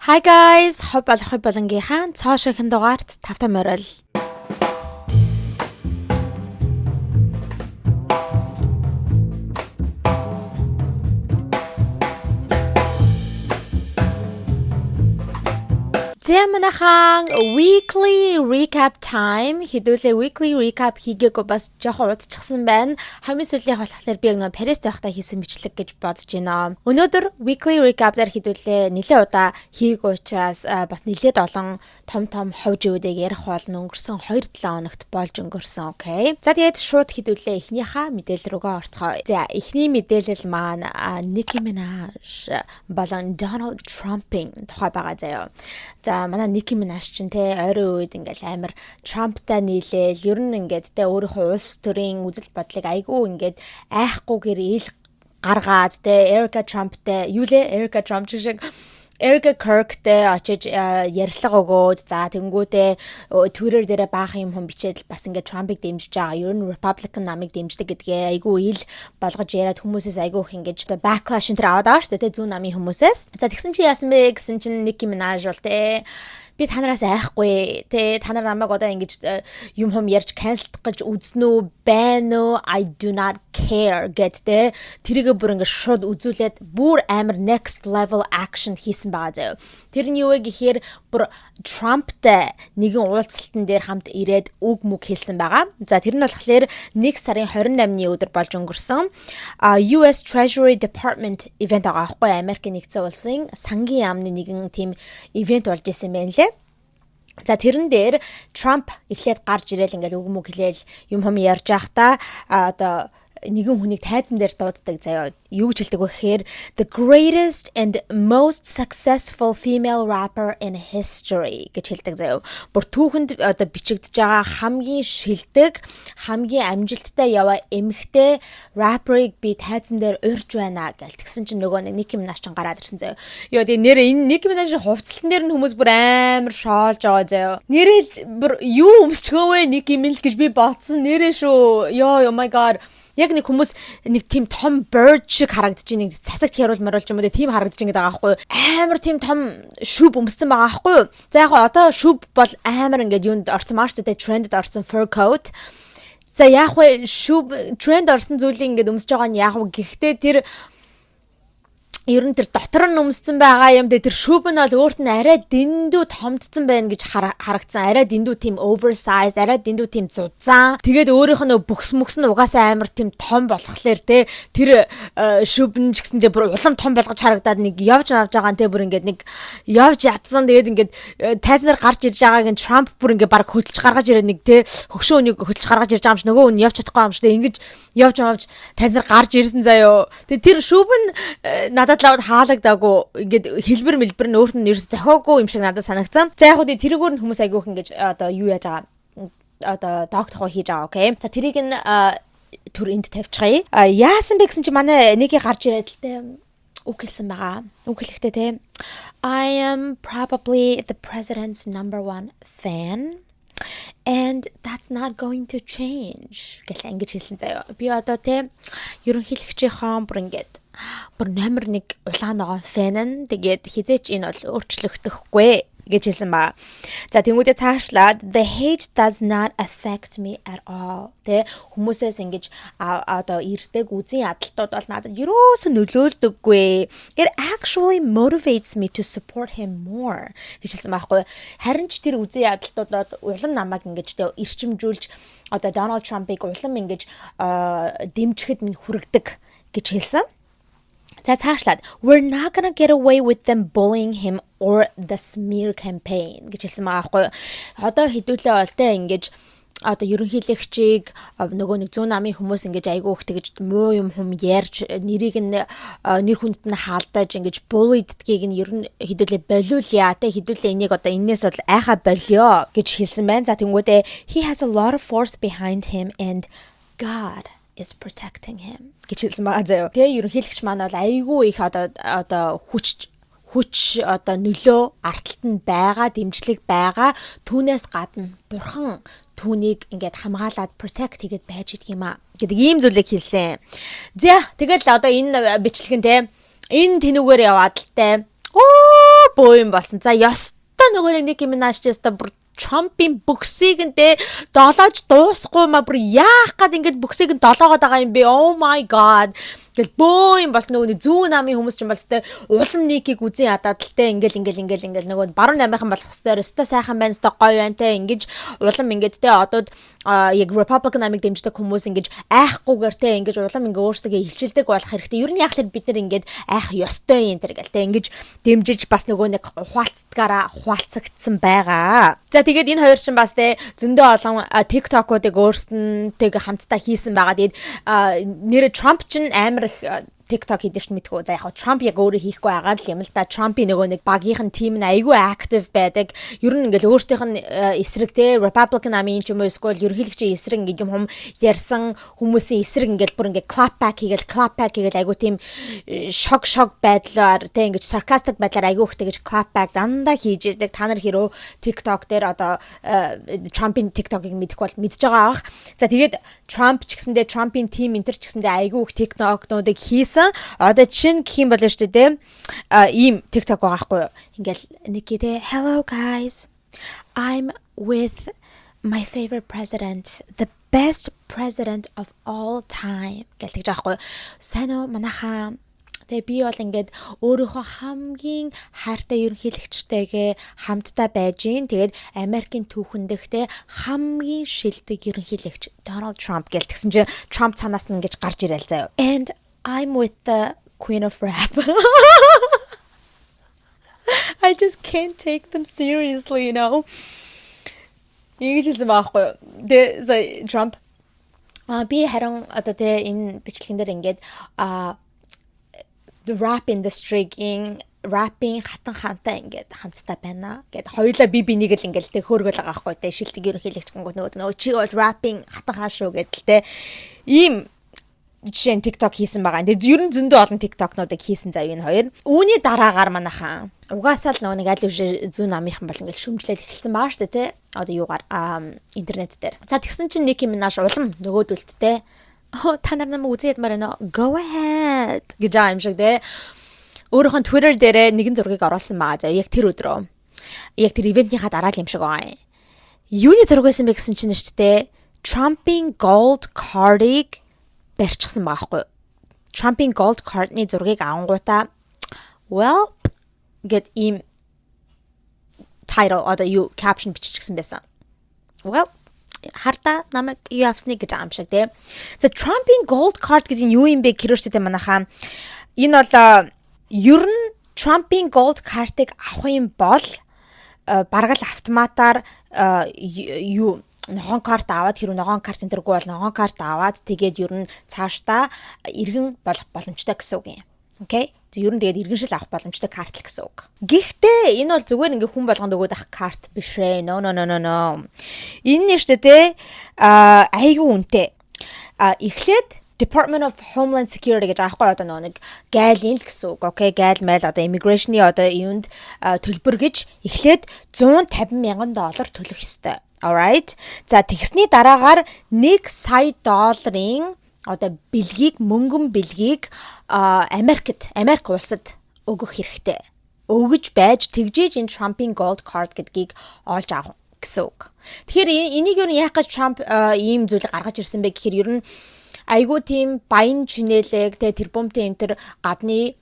Hi guys, хоб болгонгийнхаа цоо шинхэн дугаарт тавтай морил. Зэмнэхан weekly recap time хэдүүлээ weekly recap хийгээгүй бас жоохон удчихсан байна. Хамгийн сүүлийн болохоор би нэг Paris байхдаа хийсэн бичлэг гэж бодож байна. Өнөөдөр weekly recap дээр хэдүүлээ нэлээд удаа хийгээгүй учраас бас нэлээд олон том ховж үүдийг ярих болно. Өнгөрсөн 2-7 хоногт болж өнгөрсөн. Окей. За тэгээд шууд хэдүүлээ эхнийхээ мэдээлэл рүүгээ орцгоё. За эхний мэдээлэл маань Nicki Minaj болон Donald Trump-ийн тухай байгаа заяа. За манай Nicki Minaj ч те ойрын үед ингээл амар Trumpтай нийлээл ер нь ингээд те өөрийнхөө улс төрийн үзэл бодлыг айгүй ингээд айхгүйгээр ил гаргаад те Erica Trump шиг Erica Kirkтэй очиж ярилцлага өгөөд за тэнгүүтээ Twitter дээр баах юм хүн бичээд бас ингээд Trump-ыг дэмжиж байгаа. Ер нь Republican намыг дэмждэг гэдгээ айгүй ил болгож яриад хүмүүсээс айгүй их ингээд backlash энэ аваад байгаа шүү дээ зүүн намын хүмүүсээс. За тэгсэн чи яасан бэ гэсэн чинь Nicki Minaj бол те би танараас айхгүй те та нар намайг одоо ингэж юм ярьж cancelдах гэж үзнэ байна уу I do not care гэдэг тэрийг бүр ингэ шууд үзүүлээд бүр амар next level action хийсэн байгаа заяа. Тэр нь юу вэ гэхээр бүр Trumpтай нэгэн уулзалтан дээр хамт ирээд үг мүг хэлсэн байгаа. За тэр нь болохоор 1 сарын 28-ны өдөр болж өнгөрсөн US Treasury Department event байгаа байхгүй Америк нэгдсэн улсын сангийн яамны нэгэн тийм event болж исэн байна лээ. За тэрэн дээр Trump эхлээд гарч ирээл ингээл үг мүг хэлээл юм ярьж байхдаа одоо нэгэн хүнийг тайзан дээр дууддаг заяа. Юу гэж хэлдэг вэ гэхээр the greatest and most successful female rapper in history гэж хэлдэг заяа. Бүр түүхэнд одоо бичигдэж байгаа хамгийн шилдэг, хамгийн амжилттай яваа эмэгтэй rapper-ыг би тайзан дээр урьж байна гэл. Тэгсэн чинь нөгөө Nicki Minaj гараад ирсэн заяа. Ёо тий нэр энэ Nicki Minaj-ийн хувцалтан дээр нь хүмүүс бүр амар шоолж байгаа заяа. Нэрэл бүр юу өмсчгөө вэ Nicki Minaj гэж би бодсон нэрээ шүү. Ёо oh my god. Яг нэг хүмүүс нэг тийм том bird шиг харагдаж нэг цацагт хяруул морилж юм уу тийм харагдаж ингээд байгаа байхгүй амар тийм том шүб өмссөн байгаа байхгүй. За яг одоо шүб бол амар ингээд юунд орсон марчтай трендэд орсон fur coat. За яг вэ шүб тренд орсон зүйлийг ингээд өмсөж байгаа нь яг вэ гэхдээ тэр ер нь тэр дотор нь өмссөн байгаа юм дээр тэр шүүб нь бол өөрт нь арай дэндүү томдсон байна гэж харагдсан. Арай дэндүү тийм oversized, арай дэндүү тийм зузаан. Тэгээд өөрийнх нь бүхс мөкс нь угаасаа амар тийм том болохоор те тэр шүүб нь ч гэсэндээ бүр улам том болгож харагдаад нэг явж байгаа нь те бүр ингээд нэг явж ядсан. Тэгээд ингээд тайзнаар гарч ирж байгааг нь Trump бүр ингээд баг хөдөлж гаргаж ирээд нэг те хөгшөө өнийг хөдөлж гаргаж ирж байгаа юм шиг нөгөө хүн явж чадахгүй юм шиг ингэж явж тайзнаар гарч ирсэн заяо. Тэгээд тэр шүүб нь надад лавд хаалагдаагүй ингээд хэлбэр мэлбэр нь өөрт нь ерөөс зохиогүй юм шиг надад санагдсан. За яг үгүй тэрүүгээр нь хүмүүс айгүйх ингэж одоо юу яаж байгаа одоо доктор хийж байгаа окей. За тэрийг нь түр энд тавьчихъя. Яасан бэ гэсэн чи манай нэгэ гарч ирээд л те үг хэлсэн байгаа. Үг хэлэхдээ те I am probably the president's #1 fan. And that's not going to change. Гэл ингэж хэлсэн заяа. Би одоо те ерөнхийлөгчийн бүр ингээд бүр номер 1 улаан ногоон фэн нь тэгээд хизээч энэ бол өөрчлөгдөхгүй гэж хэлсэн ба. За тэнгуүдээ цаашлаад the hate does not affect me at all. Тэ хүмүүсээс ингэж одоо ирдэг үзэн ядалтууд бол надад юусоо нөлөөлдөггүй. It actually motivates me to support him more. гэж хэлсэн байхгүй. Харин ч тэр үзэн ядалтуудад улам намайг ингэж ирчимжүүлж одоо Donald Trump-ыг улам ингэж дэмжихэд минь хүргэдэг гэж хэлсэн. За цаашлаад we're not gonna get away with them bullying him or the smear campaign гэж хэлсэн байгаа байхгүй. Одоо хэдүүлээ болтой ингэж одоо ерөнхийлөгчийг нөгөө нэг зүүн намын хүмүүс ингэж айгүй их тэгж муу юм ярьж нэрийг нь нэр хүнд нь хаалдаж ингэж bullied-гийг нь ер нь хэдүүлээ болиулъя те хэдүүлээ энийг одоо энээс бол айха болио гэж хэлсэн байна. За тэнгуүдээ he has a lot of force behind him and God is protecting him гэж хэлсэн байгаа заяа. Тэгээ ерөнхийлөгч маань бол айгүй их одоо хүч одоо нөлөө арталт нь байгаа, дэмжлэг байгаа. Түүнээс гадна бурхан түүнийг ингээд хамгаалаад protect хийгээд байж идэг юм а гэдэг ийм зүйлийг хэлсэн. За тэгэл одоо энэ бичлэгэн те энэ тэнүүгээр яваад л те бөө юм болсон. За ёстой нөгөө Nicki Minaj теста бүр Trump-ийн бүксийг нэ долоож дуусахгүй ма бүр яах гээд ингэж бүксийг нь долоогоод байгаа юм бэ? Oh my god. Гэл бөө юм бас нөгөө зүүн намын хүмүүс ч юм бол тэ улам Nicki-г үзэн ядаад л тэ ингээл нөгөө баруун намынхан болох хэвээр өстой сайхан байна өстой гоё байна тэ ингэж улам ингэж тэ одоо яг Republican намыг дэмждэг хүмүүс ингэж айхгүйгээр тэ ингэж улам ингэ өөрсдөө илчилдэг болох хэрэгтэй. Ер нь яг л бид нар ингэж айх ёстой юм тэр гэл тэ ингэж дэмжиж бас нөгөө нэг хуалцагдсан байгаа. За тэгээд энэ хоёр чинь бас тэ зөндөө олон TikTok-уудыг өөрсдөнтэйг хамтдаа хийсэн байгаа. Тэгээд нэр Trump чинь амар TikTok хийдэж мэдгүй. За яг Trump яг өөрөө хийхгүй байгаа л юм л да. Trump-ийн нөгөө нэг багийнхан тим нь айгүй active байдаг. Ер нь ингээл өөртөөх нь эсрэг те Republican намын ч юм уу эсвэл ерөнхийлөгчийн эсрэг ингээд юм ярьсан хүмүүсийн эсрэг ингээд бүр ингээд clap back хийгээл айгүй тийм шок байдлаар те ингээд sarcastic байдлаар айгүй ихтэй гэж clap back дандаа хийж ирдэг. Та нар хэрөө TikTok дээр одоо Trump-ийн TikTok-ыг мэдэхгүй бол мэдж байгаа бах. За тэгээд Trump ч гэсэндээ Trump-ийн тим энтер ч гэсэндээ айгүй их TikTok-нуудыг хийсэн. Одоо чинь гэх юм бол шүү дээ ийм TikTok байгаа хгүй юу. Ингээл Nicki тэ hello guys. I'm with my favorite president, the best president of all time гэлтэж байгаа хгүй юу. Сайн уу манайхаа. Тэгээ би бол ингээд өөрийнхөө хамгийн хайртай ерөнхийлөгчтэйгээ хамтдаа байж гин. Тэгээд Америкийн түүхэндээ хамгийн шилдэг ерөнхийлөгч Donald Trump гэлтгсэн чинь Trump цанаас нь ингэж гарч ирэл заяа. And I'm with the queen of rap. I just can't take them seriously, you know. Ингэж байгаа байхгүй. Тэгээ Trump би харин одоо тэ энэ бичлэгэн дээр ингээд the rap industry-ийн rapping хатан хаантай ингээд хамтдаа байна гэд хоёулаа би бинийг л ингээд тэг хөөргөл байгаа байхгүй те шилдэг ерөнхийлөгч гингүүд нөгөө чи бол rapping хатан хаа шүү гэдэл те ийм жишээ TikTok хийсэн байгаа. Тэгээд ер нь зөндөө олон TikTok-нуудыг хийсэн зав энэ хоёр. Үүний дараагаар манайхаа угаасаа л нөгөө нэг аль зүүн намынхан бол ингээд шүмжлэл эхэлсэн баа штэ те одоо юугаар интернет дээр. За тэгсэн чинь Nicki Minaj улам нөгөөдөлттэй та нар намайг үзээд марина go ahead гэж юм шиг те өөрөөхөн Twitter дээр нэгэн зургийг оруулсан байгаа. За яг тэр өдрөө яг тэр ивентийнхаа дараа л юм шиг байгаа. Юуны зураг байсан бэ гэсэн чинь шүү дээ Trump-ийн gold card-ыг барьчихсан байгаа хгүй. Trump-ийн gold card-ны зургийг авангуудаа well get им title одоо юу caption биччихсэн байсан. Well харта намайг юу авсныг гэж аам шиг тий. За Trump-ийн gold card гэдэг нь юу юм бэ гэрөөчтэй манайхаа. Энэ бол ер нь Trump-ийн gold card-ыг авах юм бол бараг л автоматар юу ногоон карт аваад хэрэг ногоон карт энтергүй бол ногоон карт аваад тэгээд ер нь цаашдаа иргэн болох боломжтой гэсэн үг юм. Окей? Ер нь тэгээд иргэншил авах боломжтой карт л гэсэн үг. Гэхдээ энэ бол зүгээр ингээ хүн болгонд өгөөд авах карт биш ээ. No. Энэ нэштэй те айгүй үнэтэй. Эхлээд Department of Homeland Security гэж аахгүй одоо нэг гайлын л гэсэн үг. Окей, гайл майл одоо immigration-ы одоо юунд төлбөр гэж эхлээд $150,000 төлөх ёстой. Alright. За тэгсний дараагаар $1 сая одоо бэлгийг мөнгөн бэлгийг Америк улсад өгөх хэрэгтэй. Өгөж байж тэгжээж энэ Trump-ийн gold card гэдгийг олж авах гэсэн үг. Тэгэхээр энийг юу яах гэж Trump ийм зүйлийг гаргаж ирсэн бэ гэхээр ер нь айгуу тийм баян чинэлэг тэр бомтын энэ гадны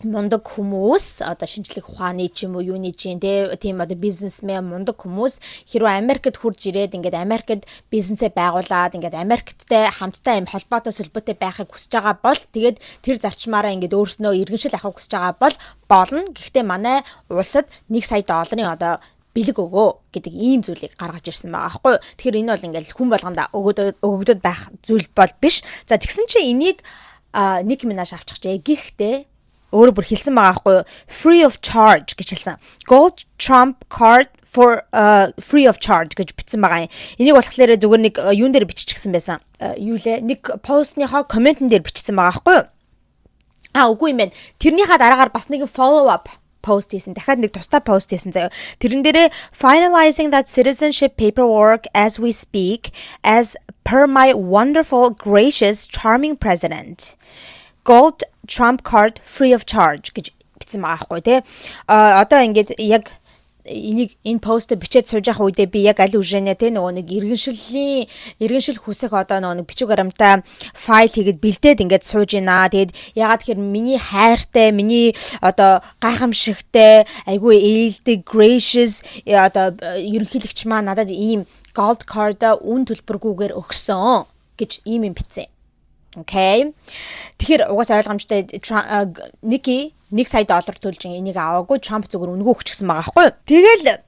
мундаг хүмүүс одоо шинжлэх ухааны ч юм уу юуны чинь тийм одоо бизнесмен мундаг хүмүүс хэрвээ Америкт хурж ирээд ингээд Америкт бизнесээ байгуулад ингээд Америктэй хамтдаа юм холбоотой сөлбөтэй байхыг хүсэж байгаа бол тэгээд тэр зарчмаараа ингээд өөрснөө иргэншил авахыг хүсэж байгаа бол болно. Гэхдээ манай улсад $1 сая одоо бэлэг өгөө гэдэг ийм зүйлийг гаргаж ирсэн байгаа байхгүй юу. Тэгэхээр энэ бол ингээд хүн болгонд өгөгдөд байх зүйл бол биш. За тэгсэн чинь энийг Nicki Minaj авчихжээ. Гэхдээ өөрөө бүр хэлсэн байгаа байхгүй юу. Free of charge гэж хэлсэн. Gold Trump card for free of charge гэж бичсэн байгаа юм. Энийг болохоор зүгээр нэг юун дээр биччихсэн байсан. Юу лээ? Нэг постныхоо комментэн дээр бичсэн байгаа байхгүй юу. Үгүй юм байна. Тэрнийхаа дараагаар бас нэг follow up post хийсэн. Дахиад нэг тусдаа post хийсэн заяа. Тэрэн дээрээ finalizing that citizenship paperwork as we speak as per my wonderful, gracious, charming president. Gold Trump card free of charge гэж бичсэн байгаа байхгүй тий. Одоо ингээд яг энэ пост бичээд сууж явах үедээ би яг аль үжэнэ те нөгөө нэг иргэншил хүсэх одоо нөгөө нэг бичиг баримтаа файл хийгээд бэлдээд ингээд сууж ийна. Тэгээд ягаад тэгэхээр миний хайртай, миний одоо гайхамшигтай, айгүй ээлдэг, gracious одоо ерөнхийлөгч маань надад ийм gold card-а үн төлбөргүйгээр өгсөн гэж ийм бичсэн. Окей. Тэгэхээр угаасаа ойлгомжтой Ники $1 сая төлж энийг аваагүй, Трамп зүгээр үнэгүй өгчихсэн байгаа байхгүй. Тэгэл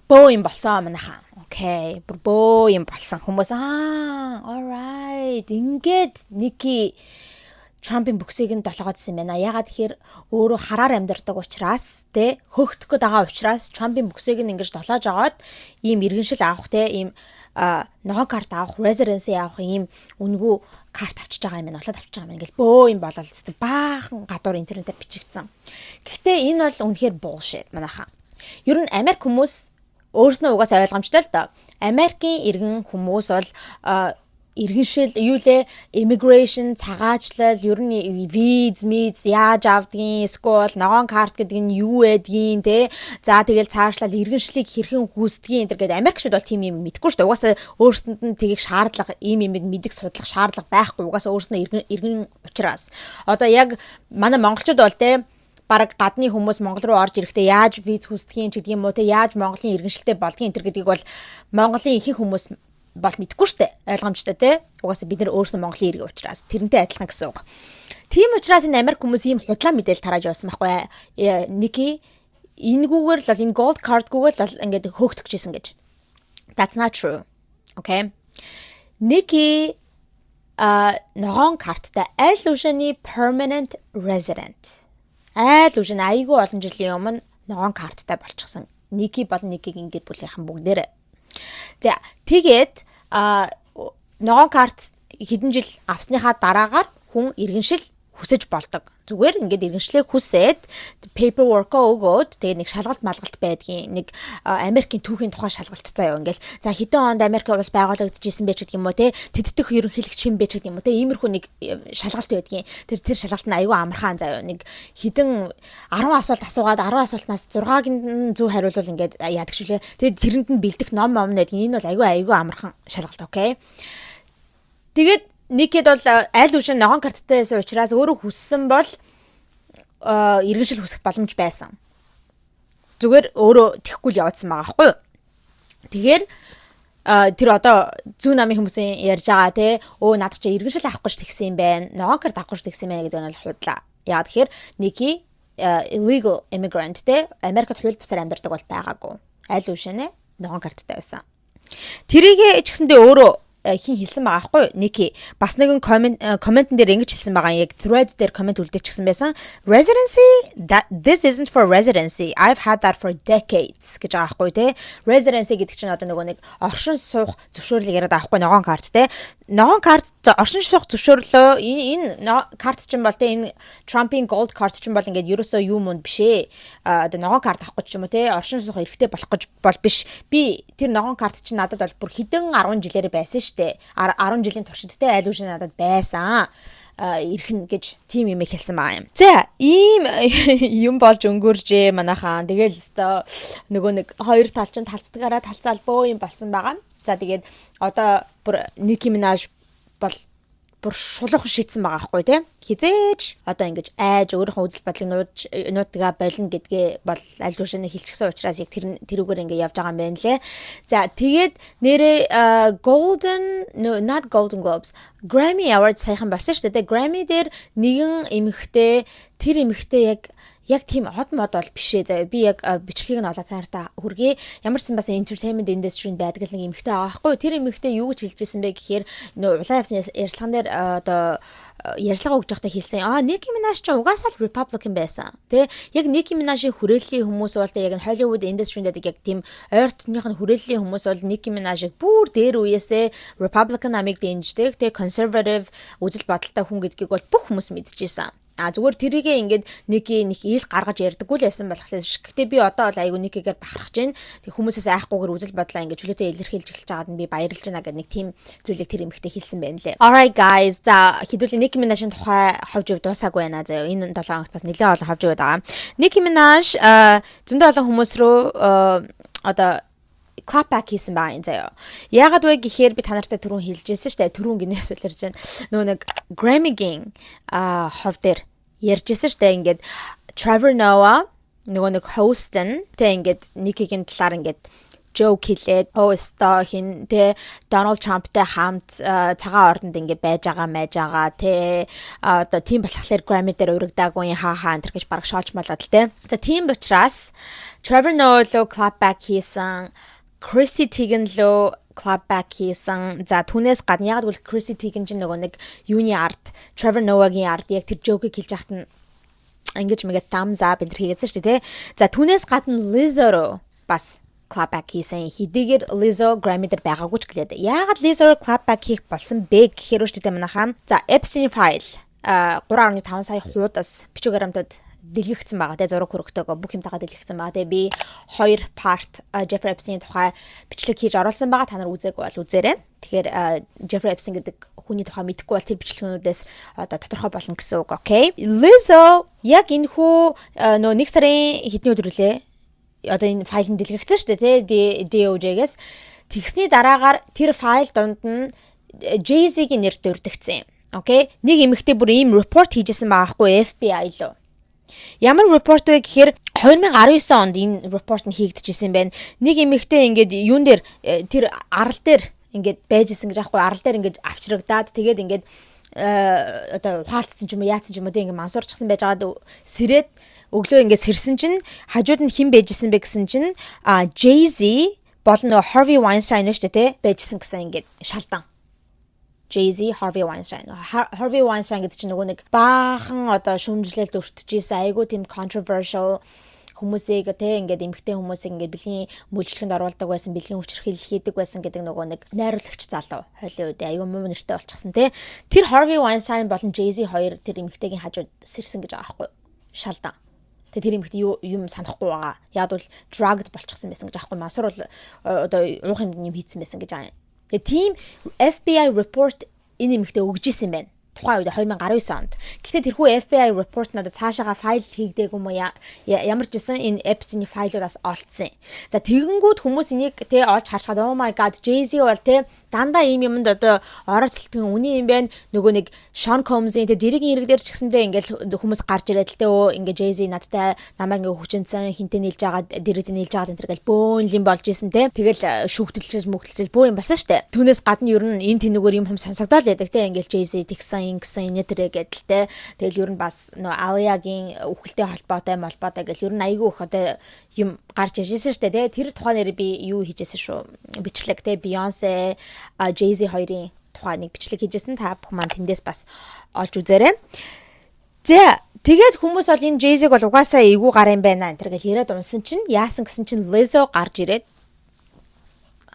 бөө юм болсон манайхаа. Окей. Бөө юм болсон. Хүмүүс all right. Ингээд Ники Трампын бүксийг нь долоогоодсэн байна. Ягаад тэгэхээр өөрөө хараар амьдардаг учраас те хөөгдөх гээд байгаа учраас Трампын бүксийг нь ингэж долоож агаад ийм иргэншил авах те ийм ногоон карт авах, residency авах ийм үнэгүй карт авчиж байгаа юм байна. Олоод авчиж байгаа юм ингээл бөө юм болол баахан гадуур интернетээр бичигдсэн. Гэхдээ энэ бол үнэхээр bullshit манайхаа. Ер нь Америк хүмүүс өөрснөө угаасаа ойлгомжтой л доо. Америкийн иргэн хүмүүс бол иргэншил юу лээ immigration цагаачлал ер нь виз яаж авдгийн эсвэл ногоон карт гэдэг нь юу байдгийн те за тэгэл цаашлал иргэншлийг хэрхэн хүүсдгийн энэ гэдэг Америкчууд бол тийм юм мэдгүй шүү дээ. Угаасаа өөрсөнд нь тгийх шаардлага ийм юмыг мэдих судлах шаардлага байхгүй. Угаасаа өөрснөө иргэн учраас одоо яг манай монголчууд бол те бараг гадны хүмүүс Монгол руу орж ирэхдээ яаж виз хүүсдгийн ч гэдэг юм уу те яаж Монголын иргэншилтэй болдгийн энэ гэдгийг бол Монголын ихэнх хүмүүс бол мэдгүй штэ ойлгомжтой те угаасаа бид нар өөрсдөө Монголын иргэн учраас тэрнтэй адилхан гэсэн үг. Тийм учраас энэ Америк хүмүүс ийм худлаа мэдээлэл тарааж явсан байхгүй. Ники энэгүүгээр л энэ gold card-гүйгээр л ингээд хөөгтөгчсэн гэж. That's not true. Okay. Ники ногоон карттай аль үшний permanent resident. Аль үшний айгүй олон жилийн өмнө ногоон карттай болчихсон. Ники бол Никигийн гэр бүлийнхэн бүгдээрээ. За тэгээд ногоон карт хэдэн жил авсныхаа дараагаар хүн иргэншил хүсэж болдог. Зүгээр ингээд иргэншлээ хүсээд paperwork өгөөд тэгээд нэг шалгалт малгалт байдгийн нэг Америкийн түүхийн тухай шалгалт заяа ингээл за хэдэн онд Америк улс байгуулагдчихсэн байж гэдэг юм уу те тэддэх ерөнхийлөгч юм байж гэдэг юм уу те иймэрхүү нэг шалгалт байдгийн тэр шалгалт нь аюу амархан заяа нэг хэдэн 10 асуулт асуугаад 10 асуултнаас 6-ыг нь зөв хариулвал ингээд яадаг шүлээ тэгээд тэрэнд нь бэлдэх ном нэдэг энэ бол аюу амархан шалгалт окей тэгээд Никид бол аль үшин ногоон карттай байсан учраас өөрөө хүссэн бол иргэншил хүсэх боломж байсан. Зүгээр өөрөө тэхгүй л явуулсан байгаа байхгүй юу? Тэгэхээр тэр одоо зүүн намын хүмүүсийн ярьж байгаа те надад чи иргэншил авах гэж тэгсэн юм байна. Ногоон карт авах гэж тэгсэн байна гэдэг нь бол худлаа. Яагаад тэгэхээр Ники illegal immigrant те Америкт хууль бусаар амьдардаг бол байгаагүй. Аль үшинэ ногоон карттай байсан. Тэрийгэ ч гэсэндээ өөрөө хин хэлсэн байгаа байхгүй Ники бас нэгэн комментэн дээр ингэж хэлсэн байгаа яг thread дээр коммент үлдээчихсэн байсан residency this isn't for residency I've had that for decades гэж байгаа байхгүй те residency гэдэг чинь одоо нөгөө нэг оршин суух зөвшөөрлийг яриад байгаа байхгүй ногоон карт те ногоон карт оршин суух зөвшөөрлөө энэ карт чинь бол те энэ Trumping gold card чинь бол ингээд ерөөсөө юу мөнд бишээ одоо ногоон карт авах гэж юм уу те оршин суух эрхтэй болох гэж бол биш би тэр ногоон карт чинь надад бол бүр хэдэн 10 жилээр байсан шүү 10 жилийн туршидтай айл үшин надад байсан ирхэн гэж тим юм хэлсэн байгаа юм. За ийм юм болж өнгөржээ манайхаа. Тэгэл өстой нөгөө нэг хоёр тал чинь талцдагаараа талцаал бөө юм болсон байгаа. За тэгээд одоо бүр Ники Минаж бол бүр шулуухан шийдсэн байгаа байхгүй тий. Хизээж одоо ингэж айж өөрийнхөө үзэл бодлыг нуудгаа болно гэдгээ бол аль үшинэ хэлчихсэн учраас яг тэрүүгээр ингэ явж байгаа юм байна лээ. За тэгээд нэрээ not Golden Globes Grammy Awards сайхан болсон шүү дээ. Grammy дээр нэгэн эмэгтэй тэр эмэгтэй яг тийм хот мод бол бишээ заяа би яг бичлэгийг нь олоод танартаа хүргэе ямар ч бас entertainment industry-нд байдаг л нэг эмэгтэй байгаа байхгүй тэр эмэгтэй юу гэж хэлжсэн бэ гэхээр нөө улаан явсан ярилцлаган дээр одоо ярьслага өгж байхдаа хэлсэн Nicki Minaj ч угаасаа л Republican байсан тий яг Nicki Minaj-ийн хүрээллийн хүмүүс бол яг нь Hollywood industry-нд яг тийм ойртных нь хүрээллийн хүмүүс бол Nicki Minaj-ыг бүр дээр үеэсээ Republican намыг дэмждэг тий conservative үзэл бодолтой хүн гэдгийг бол бүх хүмүүс мэдчихсэн. Зүгээр тэрийгээ ингээд нэг ил гаргаж ярьдаггүй л байсан болохоор гэхдээ би одоо бол айгу нэгээр бахархаж байна. Тэг хүмүүсээс айхгүйгээр үзэл бодлоо ингээд чөлөөтэй илэрхийлж эхэлж байгаад нь би баярлж байна гэдэг нэг тийм зүйлийг тэр эмэгтэй хэлсэн байна лээ. Alright guys, за хэдүүлээ Nicki Minaj-ын тухай ховж дуусаагүй байна заяа. Энэ 7 хоногт бас нэлээд олон ховж байгаа. Nicki Minaj зөндөө олон хүмүүс рүү одоо clapback хийсэн байгаа юм заяа. Яагаад вэ гэхээр би та нартай түрүүн хэлжсэн шүү дээ. Түрүүн гинээс үлэрж байна. Нөгөө нэг Grammy-гийн хов дээр ярьжсэн шүү дээ. Ингээд Trevor Noah нөгөө нэг host нь тэ ингээд Nicki-гийн талаар ингээд joke хэлээд host-оо хин тэ Donald Trump-тай хамт цагаан ордонд ингээд байж байгаа тэ одоо тийм болохоор Grammy дээр урагдаагүй хаа энэ гэж бараг шоолж малаад л тэ. За тийм учраас Trevor Noah лөө clapback хийсэн, Chrissy Teigen лөө clapback хийсэн. За түүнээс гадна яг л Chrissy Teigen чинь нөгөө нэг юуны арт, Trevor Noah-гийн арт яг тэр joke-ийг хэлж яхад нь ингэж мэгээ thumbs up энэ хийгээсэн шүү дээ. За түүнээс гадна Lizzo бас clapback хийсэн. Хэдийгээр Lizzo Grammy дээр байгаагүй ч гэлээд. Яагаад Lizzo clapback хийх болсон бэ гэхээр шүү дээ манайхаа. За Epstein file 3.5 сая хуудас бичиграмтад дэлгэгдсэн байгаа те зураг хөрөгтэйгөө бүх юмтайгаа дэлгэгдсэн байгаа. Тэгээ би 2 part Jeffrey Epstein тухай бичлэг хийж оруулсан байгаа. Та нар үзээгүй бол үзээрэй. Тэгэхээр Jeffrey Epstein гэдэг хүний тухай мэдэхгүй бол тэр бичлэгнүүдээс одоо тодорхой болно гэсэн үг. Окей. Lizzo яг энэ хүү нөө 1 сарын хэдний өдөр үлээ одоо энэ файл нь дэлгэгдсэн шүү дээ те DOJ-гээс тэгсний дараагаар тэр файл донд нь Jay-Z-ийн нэр дурдгдсан юм. Окей. Нэг эмэгтэй бүр ийм report хийжсэн байгаа хгүй FBI лөө. Ямар report вэ гэхээр 2019 онд энэ report нь хийгдчихсэн байна. Нэг эмэгтэй ингээд юун дээр тэр арал дээр ингээд байжсэн гэж аахгүй арал дээр ингээд авчрагдаад тэгээд ингээд одоо ухаалтсан ч юм уу яатсан ч юм уу ингээд мансуурчихсан байж байгаад сэрээд өглөө ингээд сэрсэн чинь хажууд нь хэн байжсэн бэ гэсэн чинь Jay-Z болон Harvey Weinstein шүү дээ байжсэн гэсэн ингээд шалдан. Jay-Z, Harvey Weinstein. Harvey Weinstein гэдэг чинь нөгөө нэг баахан одоо шүүмжлэлд өртөжсэн айгуу тийм controversial хүмүүсийг те ингээд эмгтэй хүмүүсийг ингээд бэлгийн мүлжлэхэнд оруулдаг байсан, бэлгийн хүчирхийлэл хийдэг байсан гэдэг нөгөө нэг найруулагч залуу Холливуд айгуу муу нэртэй болчихсон те. Тэр Harvey Weinstein болон Jay-Z хоёр тэр эмгтэйгийн хажууд сэрсэн гэж байгаа байхгүй шалдан. Тэр эмэгтэй юм санахгүй байгаа. Яг бол drugged болчихсон байсан гэж аахгүй масар бол одоо уух юм хийсэн байсан гэж байгаа. Тэгээ тийм FBI report энэ эмэгтэй өгж исэн байна. Тухайн үед 2019 онд. Гэхдээ тэрхүү FBI report надад цаашаага файл хийгдээгүй юм ямар ч гэсэн энэ Epstein-ийн файлуудаас олцсон. За тэгэнгүүт хүмүүс энийг тэ олж харахад oh my god Jay-Z бол тэ дандаа ийм юмд одоо орооцолтын үний юм байна. Нөгөө нэг Sean Combs-ийн тэ дэргийн хэрэг дээр ч гэсэндээ ингээл хүмүүс гарч ирээд л тэ өө ингээ Jay-Z надтай намайг ингээ хүчинсэн хинтээ нийлж агаад дэрэгдээ нийлж агаад энэ төргээл бөөн юм болж исэн тэ. Тэгэл шүүхтэлж мөгтөлж бөө юм басан штэ. Түүнээс гадна ер нь энэ тэнүүгээр юм сонсогдоод л яадаг тэ ингээл Jay-Z тэгсэн гэсэн инээтрэ гэдэлтэй. Тэгэл ер нь бас нөө Aliaгийн үхэлтэй холбоотой гэл ер нь айгүй их одоо юм гарч иржсэн штэ тэ. Тэр тухайн нэр би юу хийжсэн шүү. Бичлэг тэ Beyoncé, Jay-Z хоёрын тухайн нэг бичлэг хийжсэн. Та бүх маань тэндээс бас олж үзээрэй. За тэгээд хүмүүс бол энэ Jay-Z-г бол угаасаа эйгүү гар юм байна энэ гэж яриад унсан чинь яасан гэсэн чинь Lizzo гарч ирээд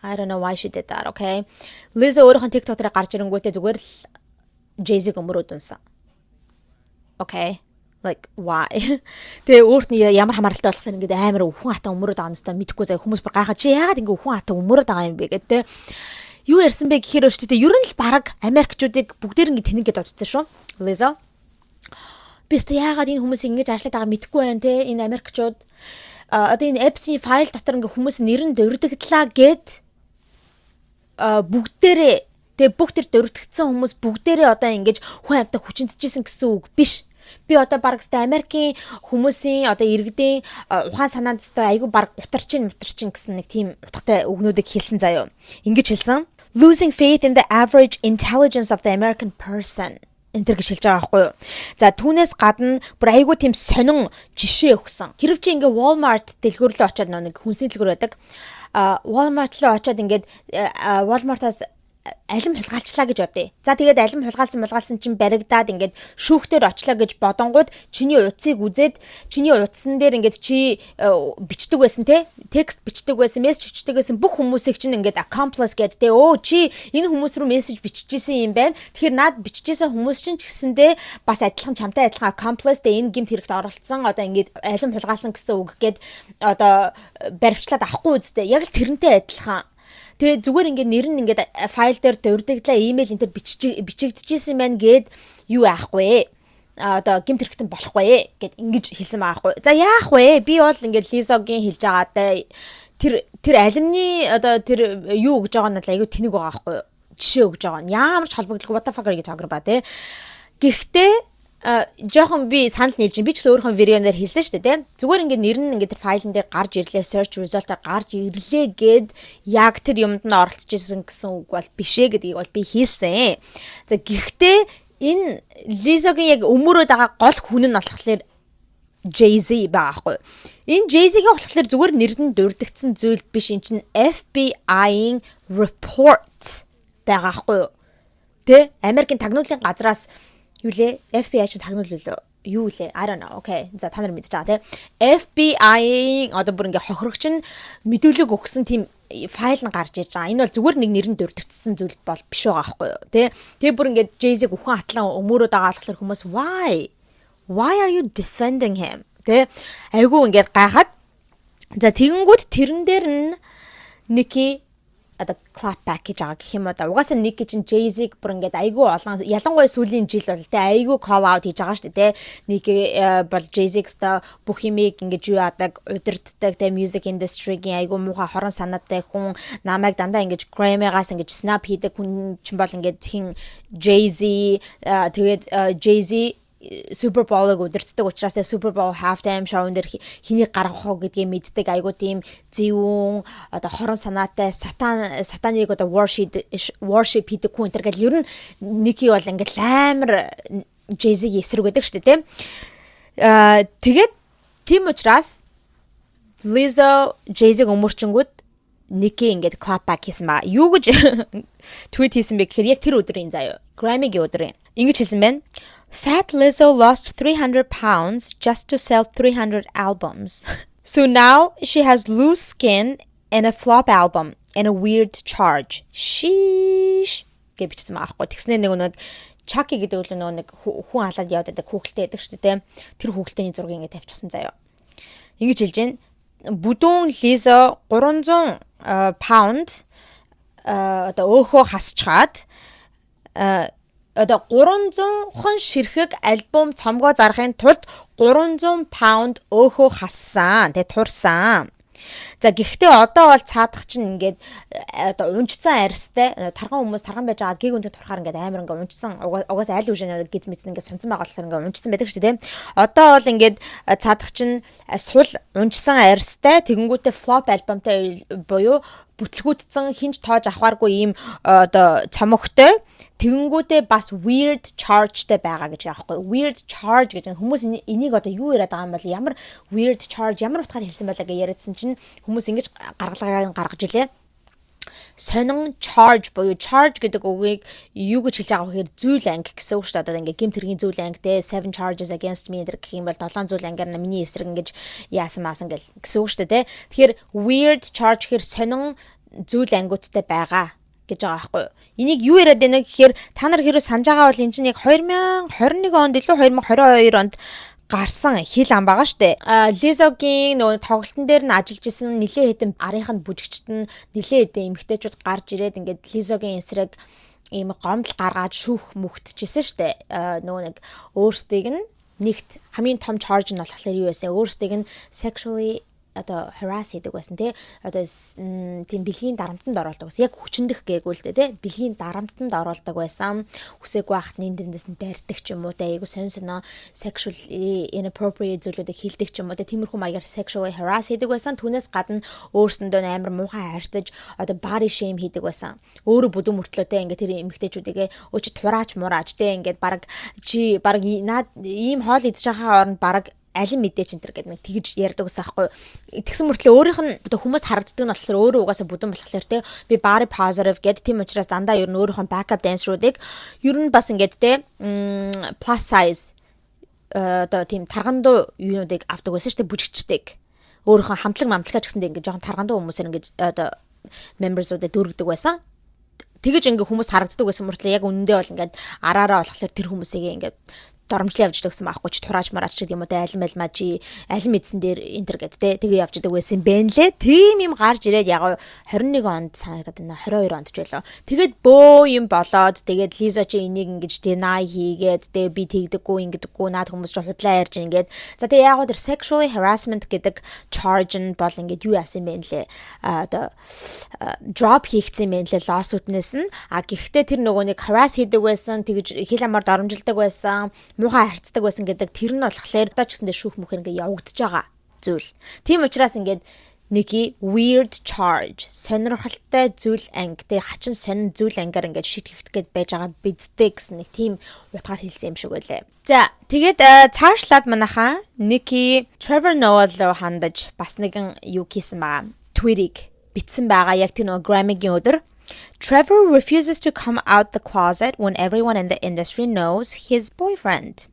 I don't know why she did that, okay? Lizzo өөрөөхөн TikTok дээр гарч ирэнгүүтээ зүгээр л Jay-Z өмөрөөд унсан. Okay. Like why? Тэгээ өөрт нь ямар хамааралтай болох юм ингээд амар өвхөн хатан өмөрөөд байгаа юм мэдхгүй заа хүмүүс бүр гайхаад чи яагаад ингээд өвхөн хатан өмөрөөд байгаа юм бэ гэдэг. Юу ярьсан бэ гэхээр өчтөө ер нь л баг Америкчуудыг бүгдээр ингээд тэнэг гэдээ бодсон шүү. Lizzo. Бистэ яагаад энэ хүмүүс ингэж ажиллаад байгаа мэдхгүй байна те энэ Америкчууд одоо энэ Epstein файл дотор ингээд хүмүүс нэр нь дурдагдлаа гэд бүгдээрээ тэгээ бүх тэр дурдгдсан хүмүүс бүгдээрээ одоо ингэж хүн амтаа хүчинтжсэн гэсэн үг биш. Би одоо барагстай Америкийн хүмүүсийн одоо иргэдийн ухаан санаанд өстой айгүй баг гутарчин гэсэн нэг тийм утгатай үгнүүдийг хэлсэн заяо. Ингэж хэлсэн. Losing faith in the average intelligence of the American person. Энтэр гэж хэлж байгаа байхгүй юу. За түүнээс гадна бүр айгүй тийм сонин жишээ өгсөн. Хэрв чи ингээ Walmart дэлгүүр рүү очиод нэг хүнсний дэлгүүр байдаг. Walmart руу очиод ингээд Walmart-аас алим хулгайлчлаа гэж бодъё. За тэгээд алим хулгайлсан чинь баригдаад ингээд шүүхтэр очлоо гэж бодонгууд чиний утсыг үзээд чиний утсан дээр ингээд чи бичдэг байсан те текст бичдэг байсан, мессеж бичдэг байсан бүх хүмүүсийг чинь ингээд accomplice гэдэг те чи энэ хүмүүс рүү мессеж биччихсэн юм байна. Тэгэхээр наад биччихсэн хүмүүс чинь ч гэсэндээ бас адилхан чамтай адилхан accomplice те энэ гэмт хэрэгт оролцсон одоо ингээд алим хулгайлсан гэсэн үг гээд одоо баривчлаад авахгүй үстэй. Яг л тэрнтэй адилхан. Тэгээ зүгээр ингээд нэр нь ингээд файл дээр дурдагдлаа имэйл энэ төр бичигдчихсэн байна гэд юу аахгүй одоо гэмт хэрэгтэн болохгүй гэд ингэж хэлсэн байгаа хгүй. За яах вэ? Би бол ингээд Лизогийн хэлж байгаатай тэр алимны одоо тэр юу өгж байгаа нь айгүй тэнэг байгаа хгүй. Жишээ өгж байгаа нь ямар ч холбогдлого what the fuck гэж агар ба те. Гэхдээ жоохон би санал нийлж би ч гэсэн өөрийнхөө видеоноор хэлсэн шүү дээ, тийм. Зүгээр ингээд нэр нь ингээд тэр файлн дээр гарч ирлээ, search result-аар гарч ирлээ гэд яг тэр юмд нь оролцож исэн гэсэн үг бол биш ээ гэдгийг бол би хэлсэн. За гэхдээ энэ Лизогийн яг өмөрөөд байгаа гол хүн нь болохоор Jay-Z байгаа хгүй. Энэ Jay-Z-гийн болохоор зүгээр нэр нь дурддагдсан зүйл биш, энэ чинь FBI-ийн report байгаа хгүй. Тэ Америкийн тагнуулын газраас юу лээ? FBI ч тагнууллаа. Юу лээ? I don't know. Okay. За та нар мэдчихэж байгаа те. FBI одоо бүр ингээ хохирогч нь мэдүүлэг өгсөн тийм файл нь гарч ирж байгаа. Энэ бол зүгээр нэг нэрэн дурддагдсан зүйл бол биш байгаа байхгүй юу? Тэ. Тэгээ бүр ингээ Jay-Z үхэн атлан өмөрөөд байгаа болохоор хүмүүс why are you defending him? Тэ. Айгу ингээ гайхаад. За тэгэнгүүт тэрэн дээр нь Nicki одоо clap back гэж байгаа гэх юм уу да. Угаасаа нэг гэж Jay-Z бүр ингээд айгүй олон ялангуяа сүүлийн жил бол те айгүй call out хийж байгаа шүү дээ те. Нэг бол Jay-Z-тэй бүх юмыг ингээд юу яадаг удирддаг те music industry-гийн айгүй муухай хорон санаатай хүн намайг дандаа ингээд Grammy-гаас ингээд snap хийдэг хүн чинь бол ингээд хин Jay-Z тэгээд Jay-Z Super Bowl-ыг удирддаг учраас Super Bowl halftime show-н дээр хэнийг гаргах уу гэдгийг мэддэг айгуу тийм зөвүүн одоо хорон санаатай сатаныг одоо worship хийдэг хүн энэ гэл ер нь Nicki бол ингээд амар Jay-Z-ийг эсрэг гэдэг шүү дээ тийм. Тэгээд тийм учраас Lizzo Jay-Z-ийг өмөрчөнгүүд Nicki ингээд clap back хийсэн ба. Юу гэж tweet хийсэн бэ гэхээр яг тэр өдрийн заяа Grammy-гийн өдрийн ингэж хийсэн байна. Fat Lizzo lost 300 pounds just to sell 300 albums. So now she has loose skin and a flop album and a weird charge. Sheesh. Гэвчсэн маахгүй. Тэгснэ нэг Chucky гэдэг үл нэг хүн халаад яваад байдаг хүүхэлтэй байдаг шүү дээ. Тэр хүүхэлтэйний зургийг ингэ тавьчихсан заяа. Ингэж хэлж байна. Бүдүүн Lizzo 300 pound одоо өөхөө хасчаад одоо 300 хон ширхэг альбом цомгоо зарахын тулд 300 паунд өөхөө хассан. Тэгээ турсан. За гэхдээ одоо бол цаадах чинь ингээд одоо унжсан арьстай тархан хүмүүс тархан байж байгаа гэг үнтэй турхаар ингээд амар ингээд унжсан угаас айл үжин гэд мэдсэн ингээд сунцсан байгаа болохоор ингээд унжсан байдаг шүү дээ. Одоо бол ингээд цаадах чинь сул унжсан арьстай тэгэнгүүтээ flop альбомтой буюу бүтлгүүдсэн хинж тоож авахааргүй ийм одоо цомогтой тэгэнгүүтээ бас weird chargeтэй байгаа гэж байгаа байхгүй. Weird charge гэж хүмүүс энийг одоо юу яриад байгаа юм бол ямар weird charge ямар утгаар хэлсэн байлаа гэж яриадсан чинь хүмүүс ингэж гаргалагаа гаргаж илээ. Сонин charge буюу charge гэдэг үгийг юу гэж хэлж байгаа вэ гэхээр зүйл анги гэсэн үг шүү дээ. Одоо ингээд гэмт хэргийн зүйл ангитэй 7 charges against me гэх юм бол 7 зүйл ангиар миний эсрэг ингэж яасан маасан гэсэн үг шүү дээ. Тэгэхээр weird charge гэхээр сонин зүйл ангиудтай байгаа гэж байгаа байхгүй. Энийг юу яриад байна гэхээр та нар хэрэг санаж байгаа бол энэ чинь яг 2021 онд илүү 2022 онд гарсан хил ам байгаа штэ. Lizzo-гийн нөгөө тоглолтын дээр нь ажиллаж исэн нэлээ хэдэн арийнханд бүжигчд нь нэлээ хэдэн эмэгтэйчүүд гарч ирээд ингээд Lizzo-гийн эсрэг ийм гомдол гаргаад шүүх мөхтчихсэн штэ. Нөгөө нэг өөрсдийг нь нэгт хамгийн том charge нь болохоор юу байсан? Өөрсдийг нь sexually одоо harass хийдэг байсан тий. Одоо тийм бэлгийн дарамтанд оруулдаг байсан. Яг хүчндэх гээгүүл дээ тий. Бэлгийн дарамтанд оруулдаг байсан. Хүсээгүй ахт нэндэндээс нь барьдаг ч юм уу тий. Айгу сонь sexually inappropriate зүйлүүдийг хийдэг ч юм уу тий. Тиймэрхүү маягаар sexually harass хийдэг байсан. Түүнээс гадна өөрсөндөө амар муухай харьцаж одоо body shame хийдэг байсан. Өөрө бүдүүн мөртлөө тий ингээд тэр эмэгтэйчүүдийгээ өөч тураач мураач тий ингээд баг чи баг наад ийм хоол идэж байгаа оронд баг алин мэдээч энэ гэдэг нэг тэгж ярьдаг гэсэн аахгүй. Тэгсэн мөртлөө өөрийнх нь одоо хүмүүст харагддаг нь болохоор өөрөө угаасаа бүдүүн болохоор те би body positive гэдэг тийм учраас дандаа ер нь өөрийнхөө backup dancer-уудыг ер нь бас ингээд те plus size одоо тийм таргандуу юунуудыг авдаг байсан шүү дээ бүжигчдэг. Өөрийнхөө хамтлаг мамтлагч гэсэндээ ингээд жоохон таргандуу хүмүүсээр ингээд одоо members-уудад дүүргдэг байсан. Тэгэж ингээ хүмүүс харагддаг байсан мөртлөө яг үнэндээ бол ингээд араараа болохоор тэр хүмүүсийг ингээд доромжлон явж идэг гэсэн байхгүй ч турааж мараач гэдэг юм уу те алим мажи алим мэдсэн дээр энтер гэдэг те тэгээ явж идэг байсан бэ нэлээ. Тийм юм гарч ирээд яг 21 онд санагдаад байна 22 онд ч байлаа. Тэгээд бөө юм болоод тэгээд Лиза чи энийг ингэж deny хийгээд тэгээ би тэгдэггүй ингэдэггүй наад хүмүүс ч худлаа ярьж ингээд за тэгээ яг тэр sexually harassment гэдэг charge нь бол ингээд юу яасан бэ нэлээ одоо drop хийгдсэн юм нэлээ lawsuit-нээс нь гэхдээ тэр нөгөө нэг harass хийдэг байсан тэгж хил амаар доромжилдаг байсан муухай харцдаг байсан гэдэг тэр нь болохоор одоо ч гэсэндээ шүүх мөхөр ингээ явагдаж байгаа зүйл. Тийм учраас ингээд Nikki weird charge сонирхолтой зүйл анги тэг хачин сонин зүйл ангиар ингээд шийтгэх гээд байж байгаа бидтэй гэсэн нэг тийм утгаар хэлсэн юм шиг байлаа. За тэгээд цаашлаад манайхаа Nikki Trevor Noah руу хандаж бас нэгэн юу хийсэн байгаа. Tweet-ийг бичсэн байгаа яг тэр нөгөө Grammy-гийн өдөр. Trevor refuses to come out the closet when everyone in the industry knows his boyfriend.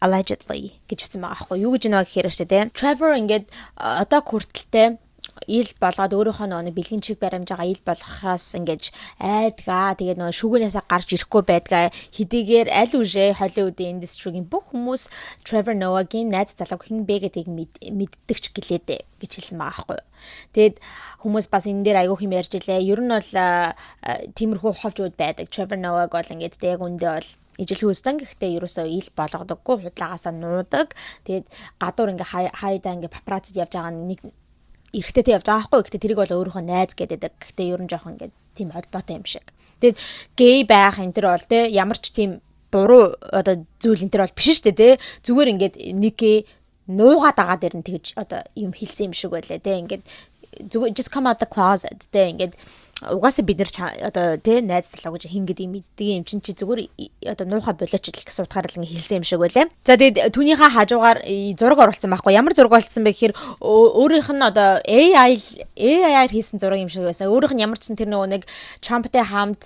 Allegedly. Гэж хэлсэн байгаа аахгүй. Юу гэж нэг гэхээр тэ. Trevor ингээд одоо хүртэлтэй ил болгоод өөрийнхөө нөгөө бэлгийн чиг баримж байгаа ил болгохоос ингэж айдгаа тэгээд нөгөө шүгэнээсээ гарч ирэхгүй байдгаа хэдийгээр аль үжээ Hollywood-ийн индастригийн бүх хүмүүс Trevor Noah-гийн найз залуу хэн бэ гэдгийг мэддэгч гэлээдэ гэж хэлсэн байгаа байхгүй. Тэгээд хүмүүс бас энэ дээр айгүй хэм ярьж илээ. Ер нь бол тиймэрхүү ховжууд байдаг. Trevor Noah-г бол ингээд яг үндэ бол ижил хөөстөн гэхдээ ерөөсөө ил болгодоггүй худлагаасаа нуудаг. Тэгээд гадуур ингээ хайдаа ингээ папараццид явж байгаа нэг эрэхтэйтэй явж байгаа байхгүй. Гэхдээ тэрийг бол өөрийнхөө найз гэдэг. Гэхдээ ер нь жоохон ингээд тийм холбоотой юм шиг. Тэгээд гей байх энэ төр бол те ямар ч тийм буруу одоо зүйл энэ төр бол биш шүү дээ те. Зүгээр ингээд Nikki нуугаад байгаа дээр нь тэгж одоо юм хэлсэн юм шиг байлаа те. Ингээд зүгээр just come out the closet те. Ингээд угаасаа бид нар одоо тий найз залуу гэж хин гэдэг юм мэддэг юм чинь чи зүгээр одоо нуухай болооч л гэсэн утгаараа л ингэ хэлсэн юм шиг байлаа. За тэгээд түүнийхээ хажуугаар зураг оруулсан байхгүй. Ямар зураг оруулсан бэ гэхээр өөрийнх нь одоо AI-аар хийсэн зураг юм шиг байсан. Өөрийнх нь ямар ч сан тэр нөгөө нэг Trump-тэй хамт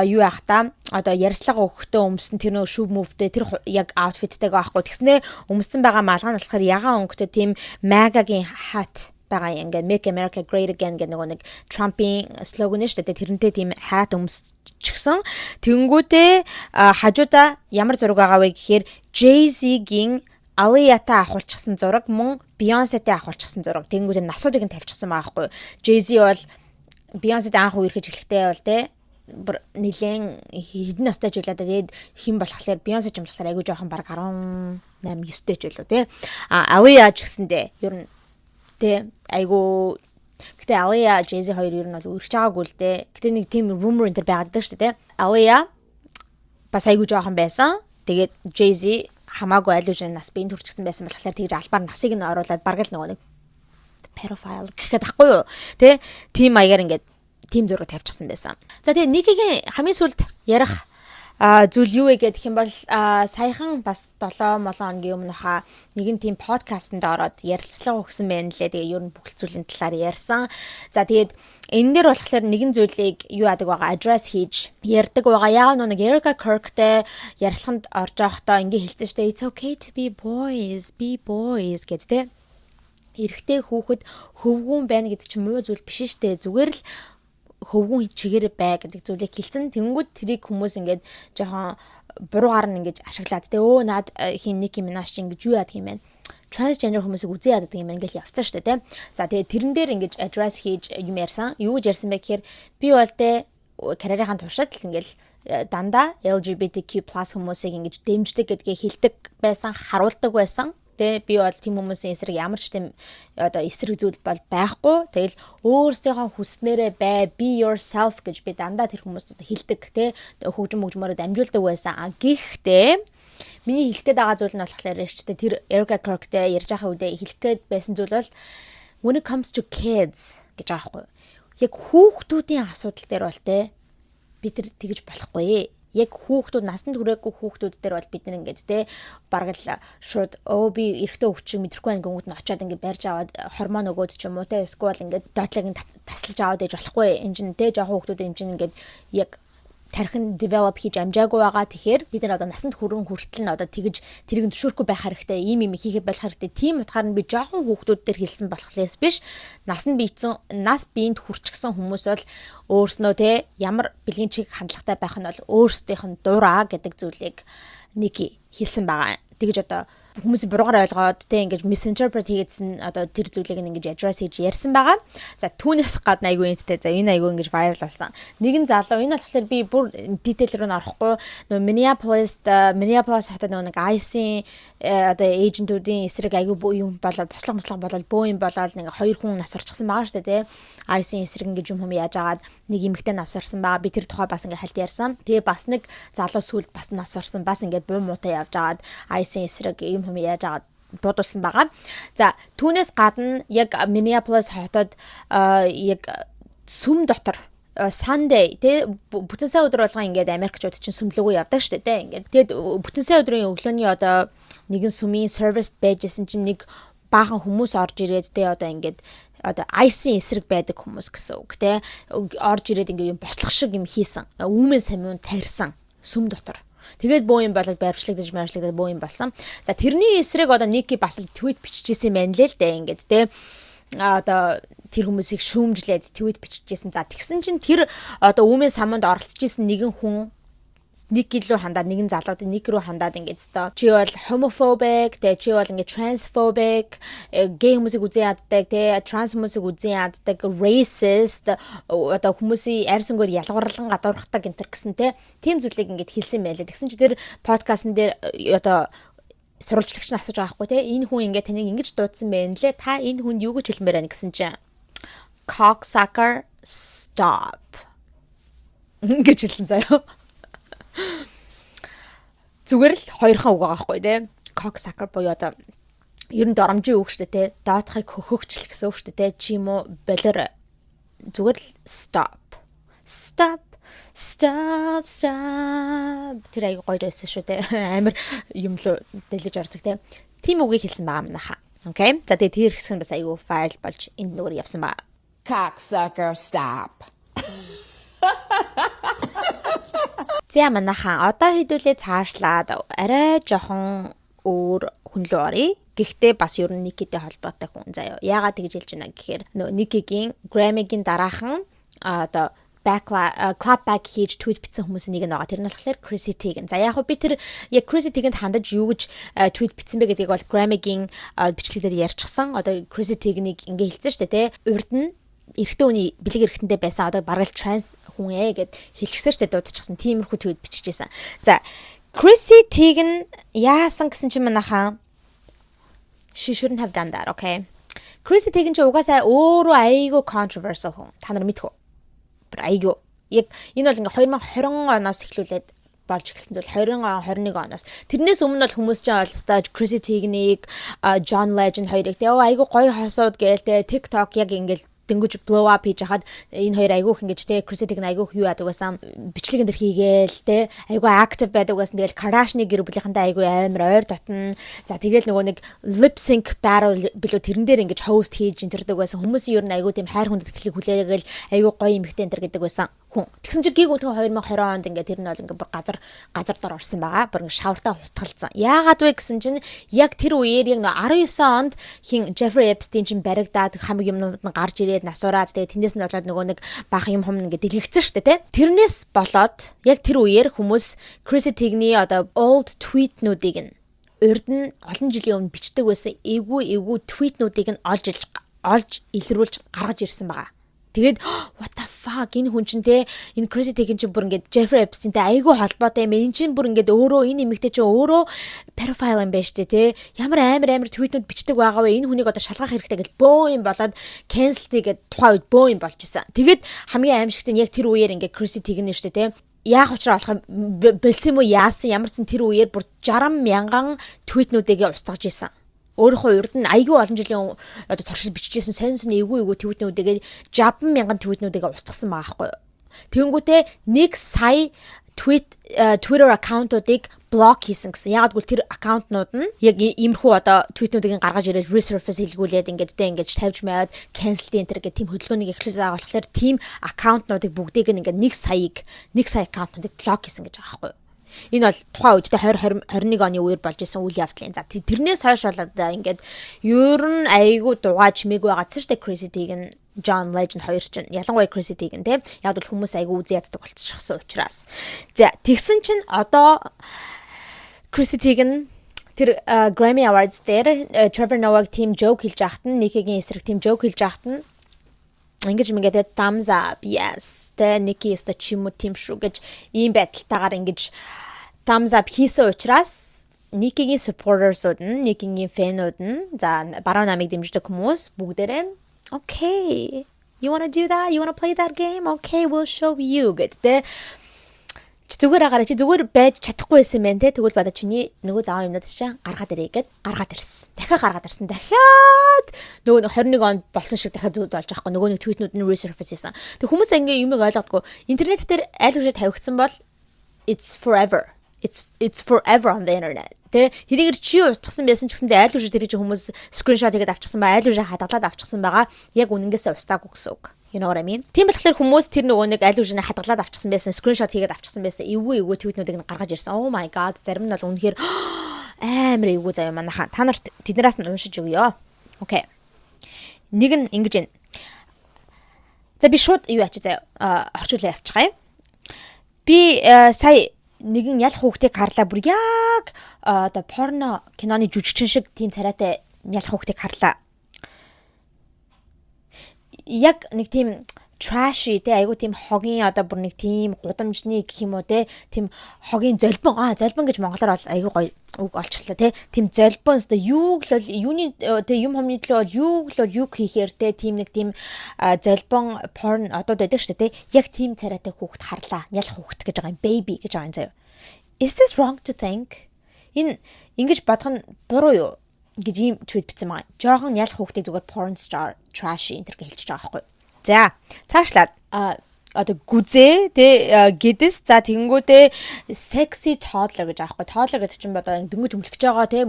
юу яах та одоо ярьслага өгөхдөө өмсөн тэр нөгөө шүүв мөвтэй тэр яг outfit-тэйг байхгүй. Тэгснээ өмсөн байгаа малгай нь болохоор ягаан өнгөтэй тийм MAGA-гийн hat байгаа юм. Ингээд Make America Great Again гэдэг нэг Trump-ийн слоган нь шүү дээ. Тэрнтэй тийм хайт өмсчихсөн. Тэнгүүтээ хажуудаа ямар зураг байгаа вэ гэхээр Jay-Z-гийн Aaliyah-тай ахуулчихсан зураг мөн Beyoncé-тай ахуулчихсан зураг. Тэнгүүтээ насуудыг нь тавьчихсан байгаа байхгүй. Jay-Z бол Beyoncé-тай анх үерхэж эхлэхдээ бол те нэлээд хэдэн настай ч байлаа. Тэгээд хэн болохоор Beyoncé ч юм болохоор айгүй жоохон баг 18 9 тэй ч байлоо те. Aaliyah ч гэсэндээ ер нь тэ айгу гэтээ Aaliyah Jay-Z хоёр ер нь бол үргэж байгаагүй л дээ. Гэтээ нэг тийм rumor энэ төр байгаад байдаг шүү дээ. Aaliyah бас айгу жоохон байсан. Тэгээд Jay-Z хамаагүй аль үжин нас биенд хүрчихсэн байсан болохоор тэгж албаар насыг нь оруулаад бараг л нөгөө нэг pedophile гэхэд ахгүй юу. Тэ тийм маягаар ингээд тийм зураг тавьчихсан байсан. За тэгээ Nikki-гийн хамгийн сүлд ярих зүйл юу вэ гэх юм бол саяхан бас 7 хоногийн өмнөхөө нэгэн тийм подкастт ороод ярилцлага өгсөн байна лээ. Тэгээ ер нь бүх зүйлийн талаар ярьсан. За тэгээд энэ дээр болохоор нэгэн зүйлийг юу яадаг байгаа address хийж ярьдаг байгаа. Яг нэг Erica Kirkтэй ярилцлаганд орж байхдаа ингээ хэлсэн шүү дээ. It's okay to be boys гэдэг те. Эрэгтэй хүүхэд хөвгүүн байна гэдэг чинь муу зүйл биш шүү дээ. Зүгээр л хөвгүүн чигээрээ бай гэдэг зүйлийг хэлсэн. Тэнгүүд тэрийг хүмүүс ингээд жоохон буруугаар нь ингэж ашиглаад тэ наад хин Nicki Minaj ингэж юу яадаг юм бэ? Transgender хүмүүсийг үзээ яадаг юм байна гэж явцсан шүү дээ тэ. За тэгээд тэрэн дээр ингэж address хийж юм ярьсан. Юу гэж ярьсан бэ гэхээр би бол тэ карьерийнхаа туршид л ингээл дандаа LGBTQ+ хүмүүсийг ингэж дэмждэг гэдгийг хэлдэг байсан, харуулдаг байсан. Тэ би бол тийм хүмүүсийн эсрэг ямар ч тийм одоо эсрэг зүйл бол байхгүй. Тэгэл өөрсдийнхөө хүснээрээ бай, be yourself гэж би дандаа тэр хүмүүст хэлдэг тэ хөгжмөөрөө дамжуулдаг байсан. Гэхдээ миний хэлэхэд байгаа зүйл нь болохоор ч тэр Erica Kirkтэй ярьж байгаа үедээ хэлэхэд байсан зүйл бол when it comes to kids гэж байгаа байхгүй. Яг хүүхдүүдийн асуудал дээр бол тэ би тэр тэгж болохгүй. Яг хүүхдүүд насанд хүрээгүй хүүхдүүд дээр бол бид нэг ингээд те бараг л шууд би эрэгтэй хөвчиг мэдрэхгүй ангиуд нь очиод ингээд барьж аваад хормон өгөөд ч юм уу те эсвэл ингээд доотлыг таслаж аваад ээж болохгүй энэ чинь те жоохон хүүхдүүд энэ чинь ингээд яг тархин develop хийж амжаагүй байгаа. Тэгэхээр бид нар одоо насанд хүртэл нь одоо тэгж тэрийг зөвшөөрөхгүй байх хэрэгтэй. Ийм хийхээ болох хэрэгтэй. Тийм утгаар нь би жоохон хүүхдүүд дээр хэлсэн болохлээс биш. Нас биеинд хүрчихсэн хүмүүс бол өөрснөө те ямар бэлгийн чиг хандлагатай байх нь бол өөрсдийнх нь дураа гэдэг зүйлийг нэг хэлсэн байгаа. Тэгж одоо хүмүүс буруугаар ойлгоод те ингэж misinterpret хийгээдсэн одоо тэр зүйлийг ингэж address хийж ярьсан байгаа. За түүнээс гадна айгүй энэтэй. За энэ айгүй ингэж viral болсон. Нэгэн залуу энэ болохоор би бүр detail руу орохгүй нөө Minneapolis хотод нэг IC одоо эйжентүүдийн эсрэг айгүй юм болоод бослог болоод бөө юм болоод нэг 2 хүн нас орчихсан байгаа шүү дээ те. IC эсрэг ингэж юм яаж агаад нэг эмэгтэй нас орсон байгаа. Би тэр тухай бас ингэ хальт ярьсан. Тэгээ бас нэг залуу сүлд бас нас орсон. Бас ингэ буу муутай явж агаад IC эсрэг юм яаж агаад бодулсан байгаа. За түүнээс гадна яг Minneapolis хотод яг сүм дотор Sunday те бүтэн сая өдөр болгоо ингээд Америкчууд чинь сүмлөгөө явдаг штэ те ингээд тэгэд бүтэн сая өдрийн өглөөний одоо нэгэн сүмийн service байжсэн чинь нэг баахан хүмүүс орж ирээд те одоо ингээд одоо IC эсрэг байдаг хүмүүс гэсэн үг те орж ирээд ингээд юм бослох шиг юм хийсэн. Үүмэн самиун тарьсан сүм дотор. Тэгээд боо юм болоод барьвчлагдаж боо юм болсон. За тэрний эсрэг одоо Ники бас л твит биччихсэн юм байна лээ л дээ ингээд те одоо тэр хүмүүсийг шүүмжлээд твит биччихсэн. За тэгсэн чинь тэр одоо үүмэн самунд оролцож исэн нэгэн хүн нэг рүү хандаад нэгэн залууд нэг рүү хандаад ингээд өстой чи бол homophobic те чи бол ингээд transphobic гей хүмүүсийг үзэн яддаг те транс хүмүүсийг үзэн яддаг racist одоо хүмүүсийн арьсангоор ялгуурлан гадуурхдаг гэнтэр гэсэн те тийм зүйлийг ингээд хэлсэн байлаа. Тэгсэн чи тэр подкастн дээр одоо сурвалжлагч нь асууж байгаа хгүй те энэ хүн ингээд таныг ингэж дуудсан байна лээ та энэ хүнд юу гэж хэлмээр байна гэсэн чинь cocksucker stop гэж хэлсэн заяа. Зүгээр л хоёрхан үг байгаа хгүй те cocksucker буюу одоо ер нь доромжийн үг штэ те доотхыг хөхөгчл гэсэн үг штэ те чи юм уу болор зүгээр л stop тэр аяг гоё байсан шүү те амар юм л дэлж ордог те тийм үгийг хэлсэн байгаа манайха. Окей. За тэгээ тэр хэсэг нь бас аягүй файл болж энд нүгээр явсан байгаа. Cocksucker stop. За манайхан одоо хэдүүлээ цаашлаад арай жоохон өөр хүн рүү оръё. Гэхдээ бас ер нь Никитэй холбоотой хүн заяа. Яагаад тэгж хэлж байна гэхээр Никигийн Grammy-гийн дараахан одоо clapback хийж tweet бичсэн хүмүүсийн нэг нь байгаа. Тэр нь болохоор Chrissy Teigen. За яг би тэр яг Chrissy Teigen-д хандаж юу гэж tweet бичсэн бэ гэдгийг бол Grammy-гийн бичлэгээр ярьчихсан. Одоо Chrissy Teigen-ийг ингэ хэлсэн шүү дээ, тэ. Урд нь эрэгтэй хүний бэлэг эрэгтэндээ байсан одоо бараг л trans хүн гэд хэлчихсэн шүү дээ, дуудчихсан. Тиймэрхүү tweet биччихсэн. За Chrissy Teigen яасан гэсэн чинь манайхаа she shouldn't have done that, okay? Chrissy Teigen ч угаасаа өөрөө айгүй controversial хүн. Та нар мэдэх үү? Айгүй. Яг энэ бол ингээ 2020 оноос эхлүүлээд болж ирсэн зүйл 20 он 21 оноос. Тэрнээс өмнө бол хүмүүс ч олстой Chrissy Teigen-ийг John Legend хоёрыг тэгээ айгүй гоё хосууд гээл TikTok яг ингээл дөнгөж blow up хийж хахад энэ хоёр айгүйх ингэж те Chrissy Teigen айгүйх юу яадаг байсан бичлэг энэ хийгээл те айгүй active байдаг байсан. Тэгэл Kardashian-ы гэр бүлийнхэнтэй айгүй амар ойр дотн. За тэгэл нөгөө нэг lip sync battle билүү тэрэн дээр ингэж host хийж интердэг байсан. Хүмүүсийн ер нь айгүй тийм хайр хүндэтгэлийг хүлээгээл айгүй гоё эмхтэй энэ гэдэг байсан хүн. Тэгсэн чинь гиг өтгөн 2020 онд ингээ тэр нь бол ингээ бүр газар дор орсон байгаа. Бүр ингээ шавартаа хутгалцсан. Яагаад вэ гэсэн чинь яг тэр үеэр яг 19 онд хин Jeffrey Epstein чинь баригдаад хамаг юмнууд нь гарч ирээд насураад тэгээ тэндээс нь болоод нөгөө нэг баах юм хум ингээ дэлгэгцэн штэ тэ. Тэрнээс болоод яг тэр үеэр хүмүүс Chrissy Teigen-ийн одоо old tweet-нуудыг нь урд нь олон жилийн өмнө бичдэг байсан эвгүй tweet-нуудыг нь олж илрүүлж гаргаж ирсэн байгаа. Тэгээд what the fuck энэ хүн чинь те энэ Chrissy Teigen чинь бүр ингээд Jeffrey Epsteinтэй айгүй холбоотой юм. Энэ чинь бүр ингээд өөрөө энэ эмэгтэй чинь өөрөө pedophile юм байна штэ те. Ямар амар tweetнууд бичдэг байгаа вэ? Энэ хүнийг одоо шалгах хэрэгтэй гэж бөө юм болоод cancel гэд тухайн үед бөө юм болж исэн. Тэгээд хамгийн аимшигт нь яг тэр үеэр ингээд Chrissy Teigen штэ те. Яах учраа болох юм бэлсэн юм уу яасан ямар ч тэр үеэр бүр 60 мянган tweetнуудыг устгаж исэн. Өөрийнхөө урд нь айгүй олон жилийн одоо туршил бичижсэн сонь эвгүй tweetнүүдээ 60,000 tweetнүүдийг устгасан байгаа байхгүй юу. Тэгэнгүүтээ 1 сая Twitter аккаунтуудыг блок хийсэн гэсэн. Ягаад гэвэл тэр аккаунтнууд нь яг иймэрхүү одоо твитнүүдийг гаргаж ирээд resurface хийлгүүлээд ингэж тавьж маяад cancel энэ гэх тийм хөдөлгөөнийг эхлээд байгаа болохоор тийм аккаунтнуудыг бүгдийг ингээд 1 сая аккаунтнуудыг блок хийсэн гэж байгаа байхгүй юу. Энэ бол тухайн үед 2021 оны үеэр болж исэн үйл явдлын. За тэрнээс хойш болоод ингээд ер нь айгүй дугааж мэг байгаадсан шүү дээ Chrissy Teigen, John Legend хоёр чинь. Ялангуяа Chrissy Teigen те. Яг бол хүмүүс айгүй үзий яддаг болчихсон учраас. За тэгсэн чинь одоо Chrissy Teigen тэр Grammy Awards дээр Trevor Noah team joke хэлж яхад нь Nicki-гийн эсрэг team joke хэлж яхад нь ингэж мэгээд thumbs up yes тэ Nicki өстө чимүү team шүү гэж ийм байдалтайгаар ингэж thumbs up хийсэн учраас Nicki-гийн supporters-ууд нь Nicki-гийн фэнүүд нь за баруун намыг дэмждэг хүмүүс бүгдээрээ okay you want to do that you want to play that game okay we'll show you гэдэг зүгээр агараа чи зүгээр байж чадахгүй байсан мэн те тэгвэл бада чиний нөгөө заав юмнууд чинь гаргаад ирээ гэд гаргаад ирсэн. Дахиад нөгөө 21 онд болсон шиг дахиад болж байгаа хгүй нөгөө нэг твитнүүд нь resurface хийсэн. Тэг хүмүүс ингээ юмыг ойлгодгүй интернет дээр аль үшээ тавигдсан бол it's forever on the internet. Тэ хэдийгээр чи устгасан байсан ч гэсэндээ аль үшээ тэр чинь хүмүүс screenshot хийгээд авчихсан ба аль үшээ хадгалаад авчихсан байгаа яг үнэнгээсээ устаагүй гэсэн үг. You know what I mean? Тийм болохоор хүмүүс тэр нөгөө нэг аль үшээ хадгалаад авчихсан байсан, screenshot хийгээд авчихсан байсан. Эвгүй твитнүүдийг гаргаж ирсэн. Oh my god, зарим нь бол үнэхээр амар эвгүй заяа манайхаа. Та нарт тэднээс нь уншиж өгье. Okay. Нэг нь ингэж байна. За би шууд юу ачи заяа орчуулаа явчихъя. Би сая нэгэн ял хүүхдийг харлаа бүр яг одоо порно киноны жүжигчин шиг тийм царайтай ял хүүхдийг харлаа. Яг нэг тийм trashy те айгу тийм хогийн одоо бүр нэг тийм гудамжны гэх юм уу те тийм хогийн золбон гэж монголоор бол айгу гоё үг олчлоо те тийм золбонс те юуг л юуны те юм хомны төлөө юу хийхээр те тийм нэг тийм золбон porn одоо байдаг шүү дээ те яг тийм царайтай хүүхд харлаа ял хүүхд гэж байгаа юм baby гэж байгаа юм заяа. Is this wrong to think? Энэ ингэж бодох нь буруу юу? Гэж ийм tweet бичсэн байгаа. Жохон ял хүүхдийг зүгээр porn star trashy энэ төр хэлчихэж байгаа байхгүй. За, цаашлаад одоо гүзээ тэ гэдэс за тэгэнгүүтээ sexy toddler гэж аахгүй. Toddler гэдэг чинь одоо дөнгөж өмлөх гэж байгаа тэ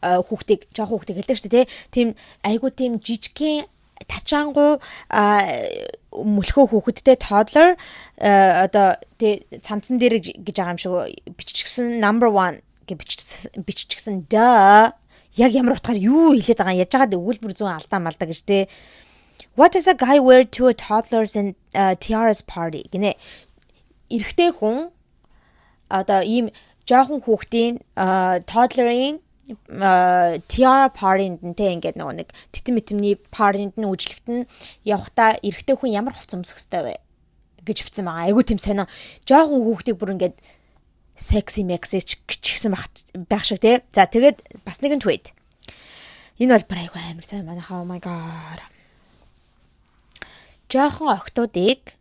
хүүхдийг жохон хүүхдийг хэлдэг шүү дээ тэ. Тийм айгу тийм жижигхэн тачаангу мөлхөө хүүхэдтэй toddler одоо тэ цамцан дээр гэж байгаа юм шиг биччихсэн number 1 гэж биччихсэн да яг ямар утгаар юу хэлээд байгаа яаж яагаад өгүүлбэр зүүн алдаа малдаа гэж те. What does a guy wear to a toddler's and tiara's party гинэ. Эрэгтэй хүн одоо ийм жоохон хүүхдийн toddler-ийн tiara party-нд те ингээд нөгөө нэг титэм мэтэмний party-нд нь үжлэгт нь явхдаа эрэгтэй хүн ямар хувцас өмсөх ёстой вэ гэж бичсэн байгаа. Айгу тийм сонио. Жоохон хүүхдийг бүр ингээд sexy гिचгсэн байх шиг те. За тэгээд бас нэгэн tweet. Энэ бол бүр айгүй амар сайн манайхаа oh my god. Жохон октоодыг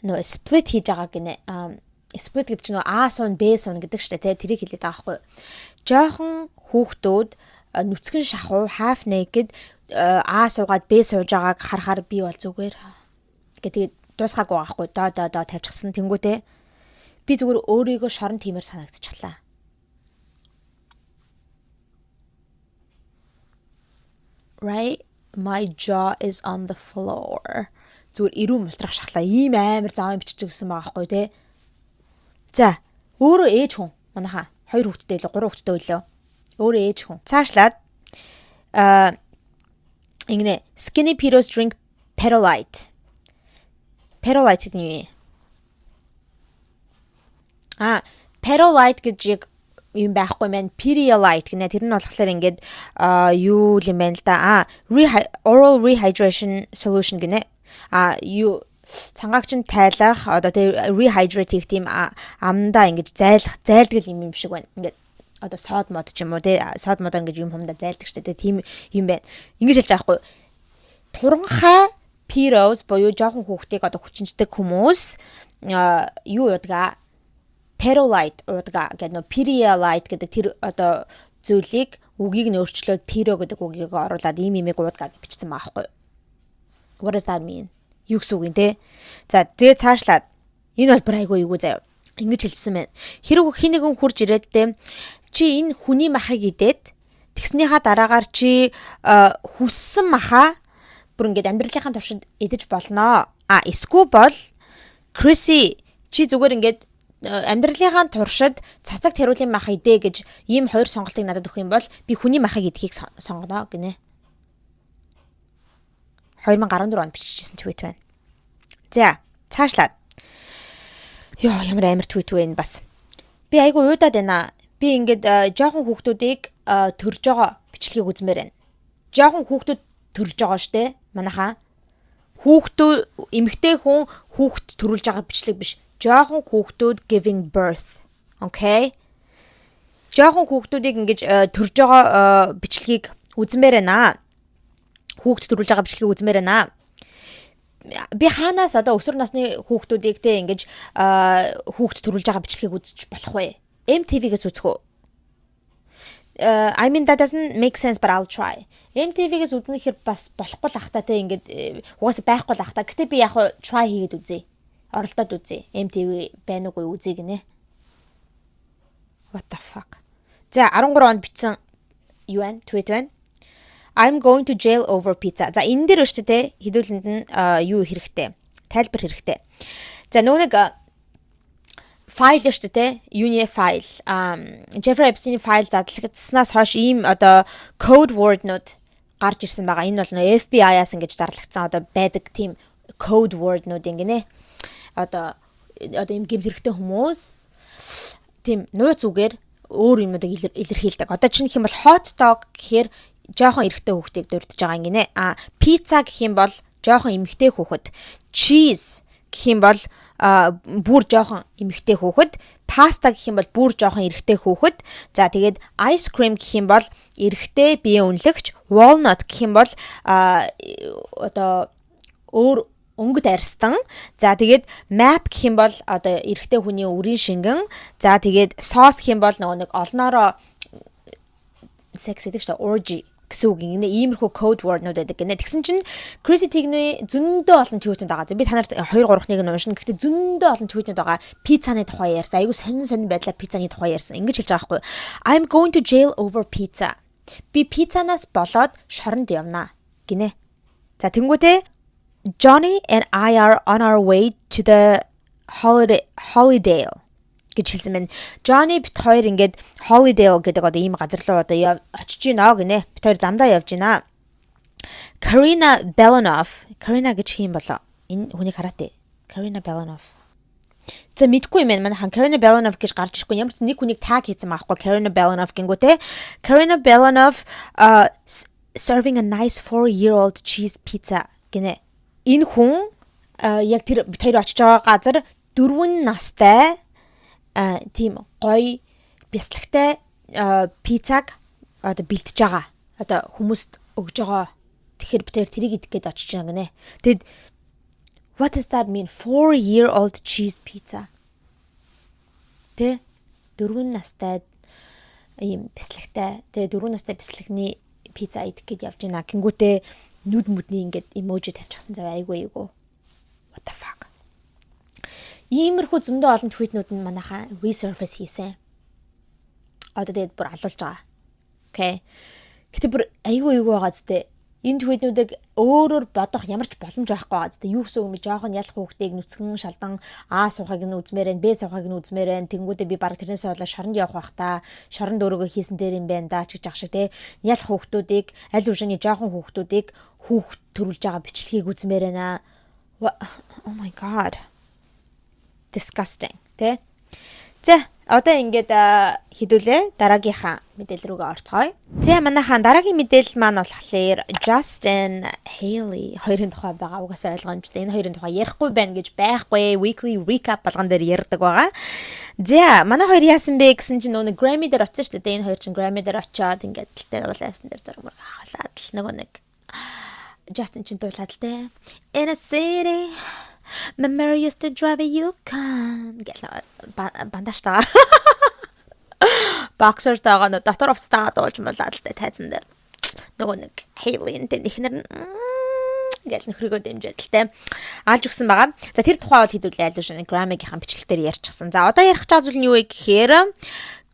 нөө split хийж байгаа гинэ. Split гэдэг чинь нөө A суун B суун гэдэг штэ те тэрийг хэлээд байгаа байхгүй. Жохон хүүхдүүд нүцгэн шахуу half naked A суугаад B сууж байгааг харахаар би бол зүгээр гэдэг дуусгаагүй байхгүй. Доо тавьчихсан тэнгуүтэй. Би зүгээр өөрийгөө шорон тиймэр санагдчихлаа. Right? My jaw is on the floor. Зүгээр ирүүн мултрах шахлаа. Ийм амар заавын бичиж өгсөн байгаа байхгүй те. За, өөрөө ээж хүн манайхаа 2 хүүхэдтэй л 3 хүүхэдтэй өөлөө. Өөрөө ээж хүн. Цаашлаад ингэнэ Skinny Pedos drink Perolite. Perolite гэдэг нь юу вэ? Perolite гэж юм байхгүй мэн Pedialyte гэнэ тэр нь болохоор ингээд юу юм бэ л да oral rehydration solution гэнэ юу цангаагч нь тайлах одоо тэр rehydrate хийх тийм амдаа ингэж зайлдаг юм шиг байна ингээд одоо сод мод ч юм уу те сод модоо ингэж юм хумдаа зайлдаг штэ тийм юм байна ингэж хэлж байгаа хгүй туранхай pedos боёо жоохон хүүхдийг одоо хүчинждэг хүмүүс юу ядгаа Perolite уудгаа гэдэг нөө Pedialyte гэдэг тэр одоо зүйлийг үгийг нь өөрчлөөд Piro гэдэг үгийг оруулаад ийм уудгаа гэж бичсэн байгаа байхгүй. What does that mean? Юу гэсэн үг юм те? За тэгээ цаашлаад энэ бол бүр айгүй заяа. Ингэж хэлсэн байна. Хэрэг хин нэгэн хурж ирээд те чи энэ хүний махыг идээд тэгснийхаа дараагаар чи хүссэн маха бүр ингээд амьдралынхаа туршид идэж болно. Эсвэл бол Chrissy чи зүгээр ингээд амьдралынхаа туршид цацаг тариулын мах идэ гэж ийм хоёр сонголтыг надад өгөх юм бол би хүний махыг идэхийг сонгоно гинэ. 2014 онд бичижсэн твит байна. За, цаашлаад. Ямар амар твит вэ энэ бас. Би айгу уудаад байна. Би ингээд жоохон хүүхдүүдийг төрж байгаа бичлэгийг үзмээр байна. Жоохон хүүхдүүд төрж байгаа штэ. Манайхаа хүүхдүүд эмэгтэй хүн хүүхд төрүүлж байгаа бичлэг биш. Жоохон хүүхдүүд giving birth. Okay? Жоохон хүүхдүүдийг ингэж төрж байгаа бичлэгийг үзмээр байна. Хүүхд төрүүлж байгаа бичлэгийг үзмээр байна. Би хаанаас одоо өсвөр насны хүүхдүүдийг те ингэж хүүхд төрүүлж байгаа бичлэгийг үзэж болох вэ? MTV-гээс үзэх үү? I mean that doesn't make sense but I'll try. MTV-гээс үзнэ гэхээр бас болохгүй л ахта те ингэж угаасаа байхгүй л ахта. Гэтэ би яг try хийгээд үзье. Оролдоод үзье. MTV байна уугүй үзье гинэ. What the fuck? За 13 онд бичсэн юу вэ? Tweet байна. I'm going to jail over pizza. За энэ дээр өштэй те хэдүүлэнд нь юу хэрэгтэй? Тайлбар хэрэгтэй. За нэг файл өштэй те юуны файл. Jeffrey Epstein файл задлагдсанаас хойш ийм одоо code word-нууд гарч ирсэн байгаа. Энэ бол FBI-аас ингэж зарлагдсан одоо байдаг тийм code word-нууд ингэнэ. Одоо ийм гэмт хэрэгтэй хүмүүс тийм нууц үгээр өөр юмнуудыг илэрхийлдэг. Одоо чинь гэх юм бол hot dog гэхээр жоохон эрэгтэй хүүхдийг дурдж байгаа юм гинэ. Пицца гэх юм бол жоохон эмэгтэй хүүхэд. Cheese гэх юм бол бүр жоохон эмэгтэй хүүхэд. Паста гэх юм бол бүр жоохон эрэгтэй хүүхэд. За тэгээд ice cream гэх юм бол эрэгтэй бие үнэлэгч. Walnut гэх юм бол одоо өөр өнгөд арстан. За тэгээд map гэх юм бол одоо эрэгтэй хүний үрийн шингэн. За тэгээд sauce гэх юм бол нэг олноороо sex гэдэг чинь orgy гэсэн үг юм. Иймэрхүү code word-нууд байдаг гинэ. Тэгсэн чинь Chrissy Teigen зөндөө олон tweet-нууд байгаа. Би та нарт 2-3-ыг нь уншина. Гэхдээ зөндөө олон tweet-нууд байгаа. Пиццаны тухай ярьсан. Айгу сонин байдлаар пиццаны тухай ярьсан. Ингэж хэлж байгаа байхгүй. I'm going to jail over pizza. Би пиццанаас болоод шоронд явна гинэ. За тэнгуүтэй Johnny and I are on our way to the Hollydale гэж хэлсэн байна. Johnny бит хоёр ингээд Hollydale гэдэг одоо ийм газар руу одоо очиж гинэ гинэ. Бит хоёр замдаа явж гинэ. Karina Belanov. Karina гэж хэм болоо. Энэ хүний хараатай. Karina Belanov. За мэдгүй юм байна. Манайхан Karina Belanov гэж гарч ирэхгүй. Ямар ч нэг хүнийг tag хийсэн байхгүй. Karina Belanov гингүүтэй. Karina Belanov serving a nice 4-year-old cheese pizza гинэ. Энэ хүн яг тэр бит хоёр очиж байгаа газар 4 настай тийм гоё бясалгатай пиццаг одоо бэлтэж байгаа. Одоо хүмүүст өгж байгаа. Тэгэхээр би тэрийг идэх гээд очиж байгаа гинэ. Тэгэд what does that mean? 4-year-old cheese pizza. Тэ 4 настай ийм бясалгатай. Тэгээ 4 настай бясалганы пицца идэх гээд явж байна. Гингүүтээ нүд мүдний ингээд эможи тавьчихсан зав айгүй. What the fuck? Иймэрхүү зөндөө олон tweet-нууд нь манайхаа resurface хийсэн. Одоо тэгээд бүр алуулж байгаа. Okay. Гэтэ бүр айгүй байгаа зү. Энэ tweet-нуудыг өөрөөр бодох ямар ч боломж байхгүй байгаа зү. Юу гэсэн үг юм жоохон ялах хүүхдийг нүцгэн шалдан А суухыг нь үзмээр байна, Б суухыг нь үзмээр байна. Тэнгүүдээ би баг тэрнээсээ болоо шоронд явах бах та. Шоронд өөрөөгөө хийсэн дээр юм байна да ч гэж ах шиг те. Ялах хүүхдүүдийг, аль үшний жоохон хүүхдүүдийг хүүхд төрүүлж байгаа бичлэгийг үзмээр байна. Oh my god. Disgusting, тэ? За, одоо ингээд хідүүлээ дараагийнхаа мэдээлэл рүүгээ орцгоё. За, манайхаа дараагийн мэдээлэл маань болохоор Justin Haley хоёрын тухай байгаа. Угаасаа ойлгомжтой. Энэ хоёрын тухай ярихгүй байна гэж байхгүй. Weekly recap болгон дээр ярьдаг байгаа. За, манай хоёр яасан бэ гэсэн чинь нөгөө Grammy дээр очсон шүү дээ. Энэ хоёр чинь Grammy дээр очиод ингээд тэлтэй уулаасан дээр зураг хаалаад л нөгөө нэг Justin чинь дуулаад л дээ. In a city my Mary used to drive a Yukon. Бандаж таа. Boxer таага дотор офцтайгаа дуулж молаад л тайзан дээр. Нөгөө нэг Haley-тэй ихнэр Ингээл нөхрийгөө дэмжээд л те алж өгсөн байгаа. За тэр тухай бол хэдүүлээ аль Grammy-гийн бичлэгтэр ярьчихсан. За одоо ярих гэж байгаа зүйл нь юу вэ гэхээр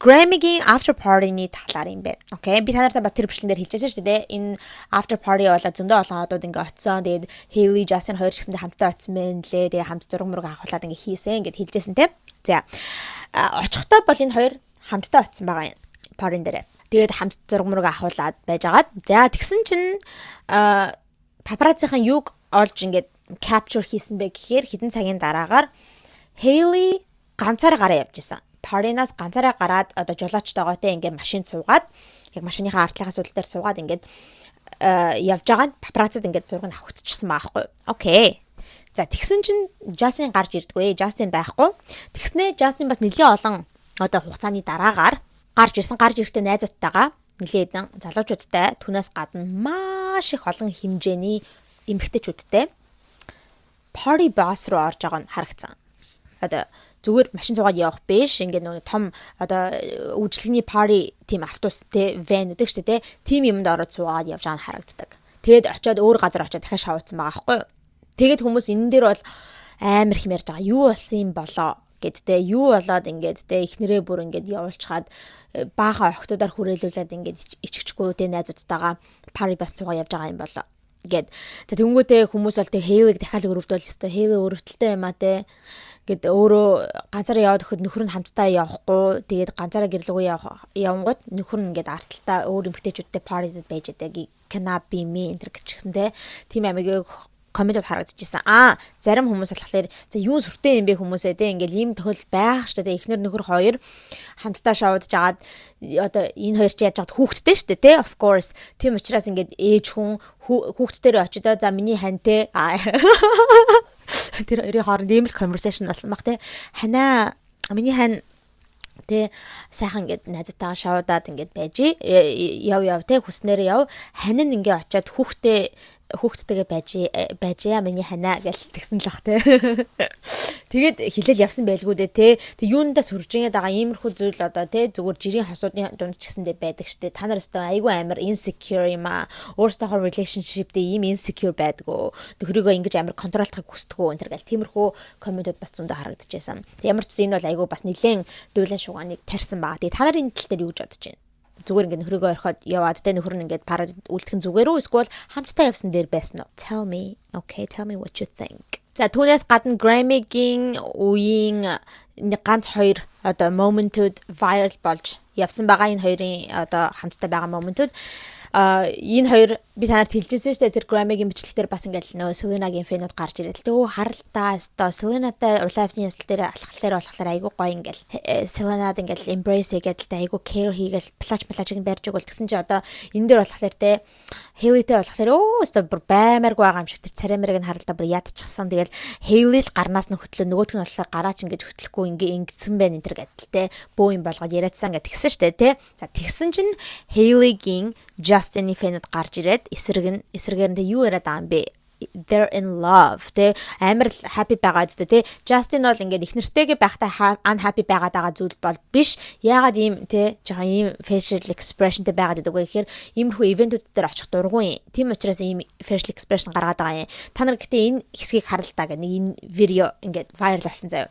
Grammy-гийн after party-ны талаар юм байна. Окей. Би та нартай бас тэр бичлэгэн дээр хэлжсэн шүү дээ. Энэ after party болоо зөндөө олон одууд ингээ очсон. Тэгээд Hailey, Justin хоёр ч гэсэндээ хамтдаа очсон мэн лээ. Тэгээд хамт зураг мураг авахуулаад ингээ хийсэн. Ингээд хэлжсэн те. За. Очихдоо бол энэ хоёр хамтдаа очсон байгаа юм. Party-н дээр. Тэгээд хамт зураг мураг авахуулаад байжгаад. За тэгсэн чинь папараццийн юг олж ингээд capture хийсэн бэ гэхээр хэдэн цагийн дараагаар Hailey ганцаараа гараа явж исэн. Паринаас ганцаараа гараад одоо жолоочтойгоотой ингээд машинд суугаад яг машиныхаа ардлынхаа суудал дээр суугаад ингээд явж байгаа папараццад ингээд зураг нь авахчихсан байхгүй. Окей. За тэгсэн чинь Justin гарч ирдэггүй. Justin байхгүй. Тэгснээ Justin бас нэлээд олон одоо хугацааны дараагаар гарч ирсэн. Гарч ирэхдээ найзуудтайгаа нэлээд хэдэн залуучуудтай түүнээс гадна маш их олон хэмжээний эмэгтэйчүүдтэй party bus руу орж байгаа нь харагдсан. Одоо зүгээр машин цугаад явах биш. Ингээд нэг том одоо үйлчлэгний party тийм автобус те van гэдэг шүү дээ. Тим юмд ороод цугаад явж байгаа нь харагддаг. Тэгээд очиод өөр газар очиод дахиад шавуулсан байгаа байхгүй юу? Тэгээд хүмүүс энэ дээр бол амар их ярьж байгаа. Юу болсон юм болоо гэдтэй. Юу болоод ингээд те ихнэрээ бүр ингээд явуулчихад баахан охтуудаар хүрээлүүлээд ингээд ичгчгүй те найзуудтайгаа party bus цугаа явж байгаа юм болоо гэд. За тэнгүүтээ хүмүүс бол тэг Hailey дахиад өрөвдөл өстой. Hailey өрөвдөлтэй юм а те. Гэт өөрөө ганцаараа яваад өгөхөд нөхөр нь хамтдаа явахгүй. Тэгээд ганцаараа гэрлэгөө явангууд нөхөр нь ингээд арталтаа өөр эмэгтэйчүүдтэй пар티д байж байдаг. Cannot be me энэ гэсэн те. Тим амиг комментод харагдчихсан. Зарим хүмүүс болохоор за юу сүртэй юм бэ хүмүүсээ те ингээд ийм тохиол байх штэ те эхнэр нөхөр хоёр хамтдаа шоудж агаад одоо энэ хоёр чи яаж чад хүүхэдтэй штэ те of course. Тийм учраас ингээд ээж хүн хүүхдтэр очидоо за миний хань те тэр хоёрын хооронд ийм л conversation болсон баг те. Ханаа миний хань тэ сайхан ингээд найзтайгаа шоудаад ингээд байж яв те хүснээр яв. Хань нь ингээд очиод хүүхдтэйгээ байж миний ханаа гэж тэгсэн л бах те. Тэгээд хилэл явсан байлгүй дээ те. Тэг юундаа сүржингээд байгаа иймэрхүү зүйл одоо те зүгээр жирийн хосуудын дунд ч гэсэндээ байдаг штэ. Та нар өстөө айгүй амар insecure юм а. Өөрсдийнхөө relationship дээр ийм insecure байдгүй. Нөхрийгөө ингэж амар контролдохыг хүсдэггүй энэ төр гэл тиймэрхүү комментууд бас зөндөө харагдчихсан. Тэг ямар ч зүйл энэ бол айгүй бас нэлээд дуулан шугааныг тарьсан байгаа. Тэгээ та нарын тал дээр юу гэж бодож байна? Зүгээр ингээд нөхрийгөө орхиод яваад тэ нөхөр нь ингээд парад үлдэх нь зүгээр үү эсвэл хамтдаа явсан дээр байсан уу? Tell me. Okay, tell me what you think. За түүнээс гадна Grammy-гийн үеийн ганц хоёр одоо моментууд viral болж явсан байгаа. Энэ хоёрын одоо хамтдаа байгаа моментууд энэ хоёр би танарт хэлжсэн шүү дээ. Тэр Grammy-гийн бичлэгтэр бас ингээд нөө Selena-гийн фэнүүд гарч ирээд л харалтаа өстой Selena-тай улаавсны ясал дээр алхахлаар болохоор айгүй гоё ингээл Selena-д ингээд embrace хийгээд л айгүй care хийгээл плаж барьж өгөл гэсэн чи одоо энэ дээр болохоор те Hailey-тэй болохоор өстой бүр баймааргүй байгаа юм шиг тэр царай мэрэг нь харалтаа бүр ядчихсан. Тэгэл Hailey л гарнаас нь хөтлөө нөгөөх нь болохоор гараач ингээд хөтлөхгүй ингэсэн байна энэ төр гэдэл те бөө юм болгоод яриадсан гэж тэгсэн шүү дээ те. За тэгсэн чинь Hailey-гийн Justin-ийн фэнүүд гарч ирээд эсрэгээр нь юу яриад байгаа юм бэ? They're in love. Тэ амар happy байгаа зү тэ. Justin бол ингээд их нэртэйгээ байхдаа unhappy байгаад байгаа зүйл бол биш. Яагаад ийм тэ жоохон ийм facial expressionтэй байгаад байдаг вэ гэхээр иймэрхүү ивентүүд дээр очих дургүй. Тийм учраас ийм facial expression гаргаад байгаа юм. Та нар гэхдээ энэ хэсгийг харалтаа гэх нэг энэ видео ингээд viral болсон заяа.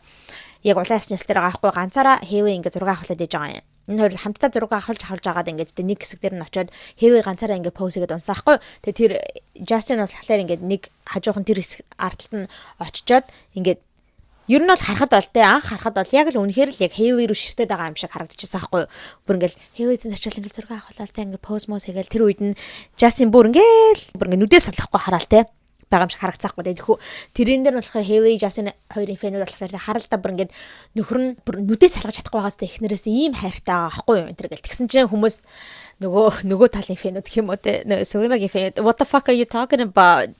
Яг улаан авсны дээр байгаа байхгүй ганцаараа Hailey ингээд зураг авахлаад яж байгаа юм. Энэ хоёр хамтдаа зураг авахлж агаад ингээд нэг хэсэг дээр нь очиод Hailey ганцаараа ингээд пост хийгээд унсан байхгүй. Тэгээ тэр Justin болохоор ингээд нэг хажуухан тэр хэсэг артталт нь очичоод ингээд ер нь бол харахад бол те анх харахад бол яг л үнэхээр л яг Hailey руу ширтээд байгаа юм шиг харагдчихсан байхгүй. Бүр ингээд Hailey-тэй очиод ингээд зураг авахлаа те ингээд пост хийгээл тэр үед нь Justin бүр ингээд нүдээс салахгүй хараал те байгаа юм шиг харагцаахгүй тэгэхгүй. Тэрэн дээр нь болохоор Hailey, Justin хоёрын фэнүүд болохоор харалтаа бүр ингээд нөхөр нь бүр нүдээ салгаж чадахгүй байгаас эхнэрээс ийм хайртай байгаа байхгүй юу энэ төр гэл. Тэгсэн чинь хүмүүс нөгөө талын фэнүүд гэх юм уу те Selena-гийн фэнүүд what the fuck are you talking about?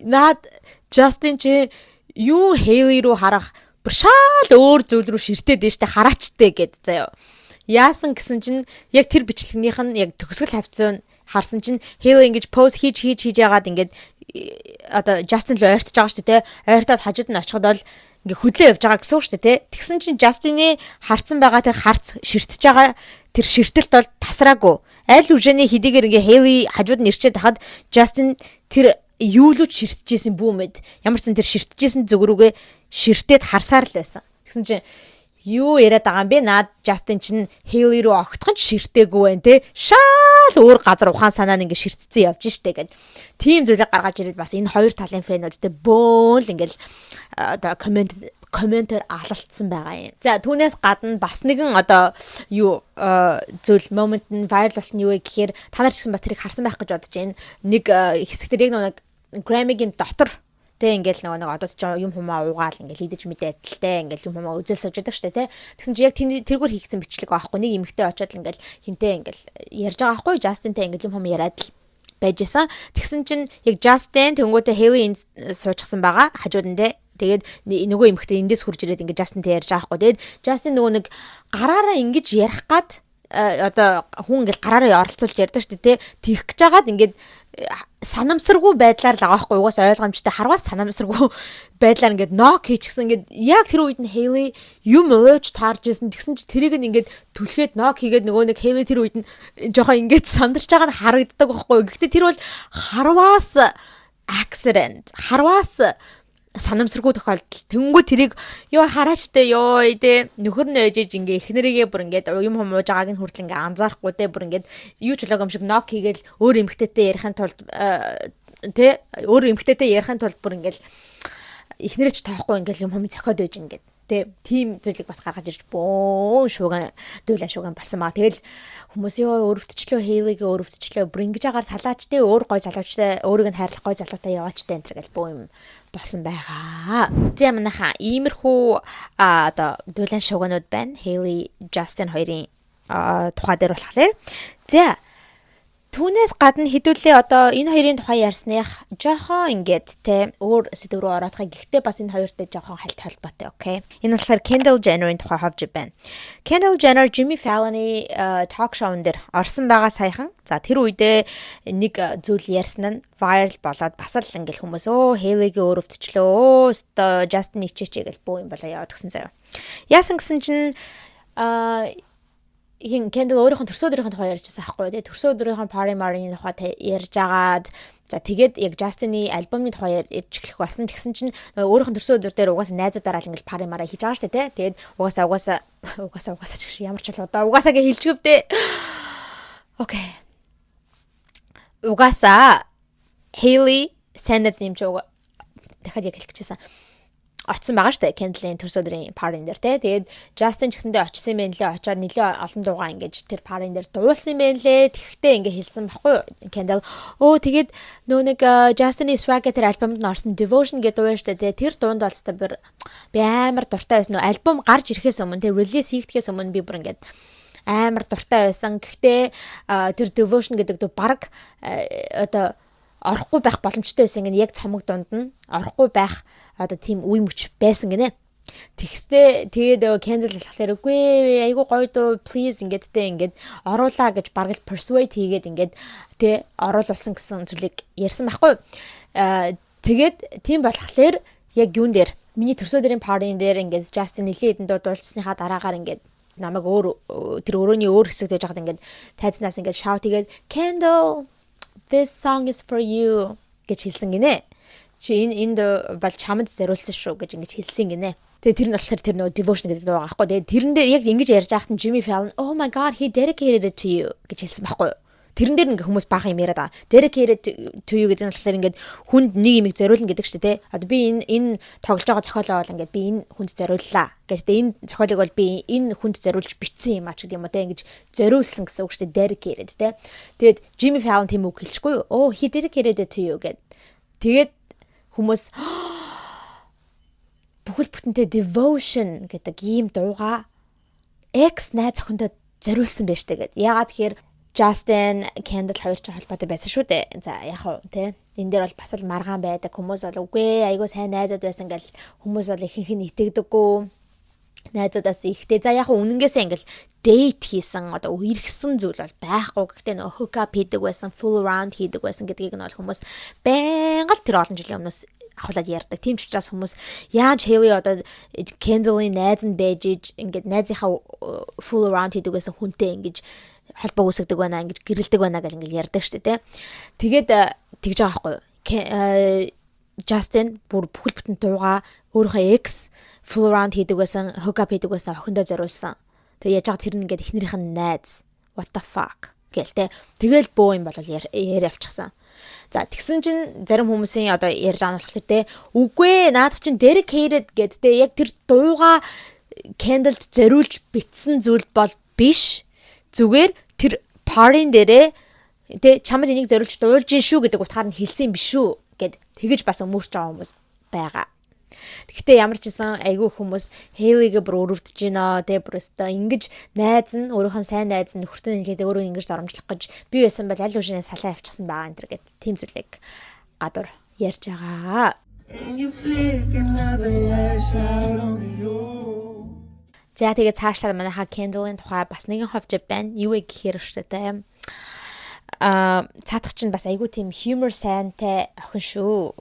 Наад Justin чи юу Hailey руу харах бүр шал өөр зүйл рүү ширтээд дээ штэ хараачтай гэд заяа. Яасан гэсэн чинь яг тэр бичлэгнийх нь яг төгсгөл хавцаа харсан чинь Hailey ингэж пост хийж яагаад ингээд одоо Justin л ойртож байгаа шүү дээ те. Ойртоод хажууд нь очиход бол ингээ хөдлөө явж байгаа гэсэн үг шүү дээ те. Тэгсэн чинь Justin-ы харцсан байгаа тэр харц ширтэж байгаа тэр ширтэлт бол тасраагүй. аль үжэний хэдийгээр ингээ Haley хажууд нь ирчээд хахад Justin тэр юу л ширтжсэн бүүмэд ямар ч сан тэр ширтжсэн зүг рүүгээ ширтээд харсаар л байсан. Тэгсэн чинь юу яриад байгаа юм бэ? Наад Justin чинь Haley руу огтхон ч ширтээгүй байна те. Шаал өөр газар ухаан санаа нь ингээ ширтцэн явж штэ гэд. Тим зүйлийг гаргаж ирээд бас энэ хоёр талын фэнүүдтэй бөөл ингээл одоо комментээр алалтсан байгаа юм. За түүнээс гадна бас нэгэн одоо юу зүйл момент нь viral болсон юу вэ гэхээр та нар ч гэсэн бас тэрийг харсан байх гэж бодож байна. Нэг хэсэгтэр яг нэг Grammy-гийн дотор тэ ингээл нэг одоо ч юм хумаа уугаал ингээл идэж мэдээдэлтэй ингээл юм хумаа үзэл сууж байдаг штэ тэ. Тэгсэн чи яг тэргээр хийгдсэн бичлэг байхгүй. Нэг эмэгтэй очиод ингээл хинтээ ингээл ярьж байгаа байхгүй. Justinтэй ингээл юм хумаа яриад л байжсэн. Тэгсэн чинь яг Justin тэнгуүтэ Haley энд суучсан байгаа хажууд нь тэ. Тэгээд нөгөө эмэгтэй эндээс хурж ирээд ингээд Justinтэй ярьж байгаа байхгүй. Тэгээд Justin нөгөө нэг гараараа ингэж ярих гад одоо хүн ингээл гараараа оролцуулж ярьдаг шүү дээ. Тэгэх гэж жагаад ингээд санамсаргүй байдлаар л байгаа байхгүй. Угаас ойлгомжтой харвас санамсаргүй байдлаар ингээд нок хийчихсэн. Ингээд яг тэр үед нь Haley юм өөж таарж ирсэн. Тэгсэн чи тэрийг нь ингээд түлхээд нок хийгээд нөгөө нэг Haley тэр үед нь жоохон ингээд сандарч байгаа нь харагддаг байхгүй. Гэхдээ тэр бол харвас accident. Харвас санамсаргүй тохиолдол. Тэнгүү тэрийг ёо хараачтай ёо тэ нөхөр нь ээжэж ингээ эхнэрийгээ бүр ингээд юм хумууж байгааг нь хүртэл ингээ анзаарахгүй тэ бүр ингээд юу ч болоогүй юм шиг нок хийгээл өөр эмгтээтэй ярихын тулд тэ өөр эмгтээтэй ярихын тулд бүр ингээл эхнэрэж тоохгүй ингээл юм хумын зохиод байж ингээд тэ тим зүйлийг бас гаргаж ирж бөөн шууган дүүлэн шууган болсон маа. Тэгэл хүмүүс ёо өрөвтчлөө Haley-гээ өрөвтчлөө бүр ингэж агаар салаач тэ өөр гой залуучтай өөрийг нь хайрлах гой залуутай яваачтай энэ төр гэл бөө юм болсон байгаа. За манайха иймэрхүү одоо дүүлэн шууганууд байна. Haley, Justin хоёрын тухай дээр болохоор. За түүнээс гадна хэдүүлээ одоо энэ хоёрын тухай ярьсных жоохон ингээд те өөр сэдв рүү ороодох. Гэхдээ бас энэ хоёртой жоохон холбоотой, окей. Энэ болохоор Kendall Jenner-ийн тухай хавж байна. Kendall Jenner Jimmy Fallon-ы talk show-н дээр орсон байгаа саяхан. За тэр үедээ нэг зүйл ярьсан нь viral болоод бас л ингээл хүмүүс Haley-гээ өрөвтчлөө өөстөө Justin ичээч гэл бөө юм болоо яваад гсэн заяа. Яасан гэсэн чинь Kendall өөрийнхөө төрсөө өдрийнхөө тухай ярьжсэн аахгүй. Тэгээ төрсөө өдрийнхөө party marine тухай ярьж агаад за тэгээд яг Justin-ы альбомын тухай ярьж эхлэх болсон. Тэгсэн чинь өөрийнхөө төрсөө өдөр дээр угаасаа найзуудаараа л ингээл party marine хийж байгаа шүү дээ. Тэгээд угаасаа ч гэж ямар ч бол одоо угаасаа гэ хэлчихвдээ. Окей. Угаасаа Haley Sanders нэмж дахиад яг хэлчихсэн. Очсон байгаа штэ Kendall-ийн төрсө өдрийн party дээр те. Тэгээд Justin ч гэсэндээ очсон юм байна лээ. Очоод нэлээ олон дуугаа ингэж тэр party дээр дуулсан юм байна лээ. Тэгэхдээ ингэ хэлсэн баггүй Kendall. Тэгээд нөө нэг Justin-ы Swag тэр альбомд нь орсон Devotion гэдэг дуу штэ те. Тэр дуунд болстой би амар дуртай байсан. Альбом гарч ирэхээс өмнө тэр release хийгдэхээс өмнө би бүр ингэж амар дуртай байсан. Гэхдээ тэр Devotion гэдэг дуу баг одоо орохгүй байх боломжтой байсан гэнэ яг цомог дунд нь орохгүй байх одоо тийм үе мөч байсан гинэ. Тэгстэй тэгээд Kendall болохоор үгүй айгу гоё дуу please ингээд оруулаа гэж бараг л persuade хийгээд ингээд тэ оруулсан гэсэн зүйлийг ярьсан байхгүй. Тэгээд тийм болохоор яг юун дээр миний төрсө өдрийн party-н дээр ингээд Justin нэлээд хэдэн дуу дуулцсныхаа дараагаар ингээд намайг тэр өрөөний өөр хэсэгт байж хаад ингээд тайзнаас ингээд shout хийгээд Kendall this song is for you гэж хэлсэн гинэ. Чи энд бол чамд зориулсан шүү гэж ингэж хэлсэн гинэ. Тэгээ тэр нь болохоор тэр нөгөө Devotion гэдэг дуу байгаа байхгүй. Тэгээ тэрэн дээр яг ингэж ярьж байхад Jimmy Fallon oh my god he dedicated it to you гэж хэлсэн байхгүй. Тэрэн дээр ингээ хүмүүс баахан юм яриад байгаа. Dedicated to you гэдэг нь болохоор ингээд хүнд нэг юмыг зориулна гэдэг шүү дээ. Одоо би энэ тоглож байгаа зохиолоо бол ингээд би энэ хүнд зориуллаа гэж тэгээ энэ зохиолыг бол би энэ хүнд зориулж бичсэн юм а ч гэдэг юм уу те ингэж зориулсан гэсэн үг шүү дээ. Dedicated те. Тэгээд Jimmy Fallon тийм үг хэлчихгүй юу? Oh he dedicated it to you гэд. Тэгээд хүмүүс бүхэл бүтэнтэй Devotion гэдэг ийм дууга ex найз охиндоо зориулсан байж тээ гэд. Яагаад тэгэхээр Justin, Kendall хоёр ч холбоотой байсан шүү дээ. За яг хөө тий. Энэ дээр бол бас л маргаан байдаг. Хүмүүс бол үгүй айгуу сайн найзууд байсан гэл хүмүүс бол ихэнх нь итгэдэггүй. Найзуудаас ихтэй. За яг хөө үнэнгээсээ ингээл date хийсэн одоо үерхсэн зүйл бол байхгүй. Гэхдээ нөгөө hook up хийдэг байсан, full around хийдэг байсан гэдгийг нь бол хүмүүс байнга л тэр олон жилийн өмнөөс ахуулаад ярьдаг. Тийм ч учраас хүмүүс яаж Haley одоо Kendall-ийн найз нь байж ингээд найзынхаа full around хийдэг байсан хүнтэй ингэж холбоо үүсгдэг байна ингэж гэрэлдэг байна гэж ингэж ярьдаг штэ тэ. Тэгээд тэгж байгаа байхгүй. Justin бүр бүхэл бүтэн дууга өөрийнхөө ex full around хийдэг байсан, hook up хийдэг байсан охиндоо зориулсан. Тэгээ яаж байгаа тэр нь ингээд эхнэрийнх нь найз. What the fuck гэлтэй. Тэгэл бөө юм бол яар явчихсан. За тэгсэн чинь зарим хүмүүсийн одоо ярьж байгаа нь болохоор те үгүй наад чинь dedicated гэдтэй яг тэр дууга Kendall-д зориулж битсэн зүйл бол биш. Зүгээр тэр party-н дээрээ тэ чамд энийг зориулж дуулж гин шүү гэдэг утгаар нь хэлсэн юм биш үү гэд тэгэж бас өмөрч байгаа хүмүүс байгаа. Гэхдээ ямар ч гэсэн айгүй хүмүүс Hailey-г бүр өрөвдөж гинэ тэ бүр өстө ингэж найз нь өөрийнхөө сайн найз нь нөхөртөө нэглээд өөрөө ингэж доромжлох гэж би байсан бол аль үшнээ салаа авчихсан байгаа энэ төр гэд тийм зүйлийг гадуур ярьж байгаа. За тэгээ цаашлаад манайха Kendall-ийн тухай бас нэгэн ховж байна. Юу вэ гэхээр өштэй цаадах чинь бас айгүй тийм humor сайнтай охин шүү.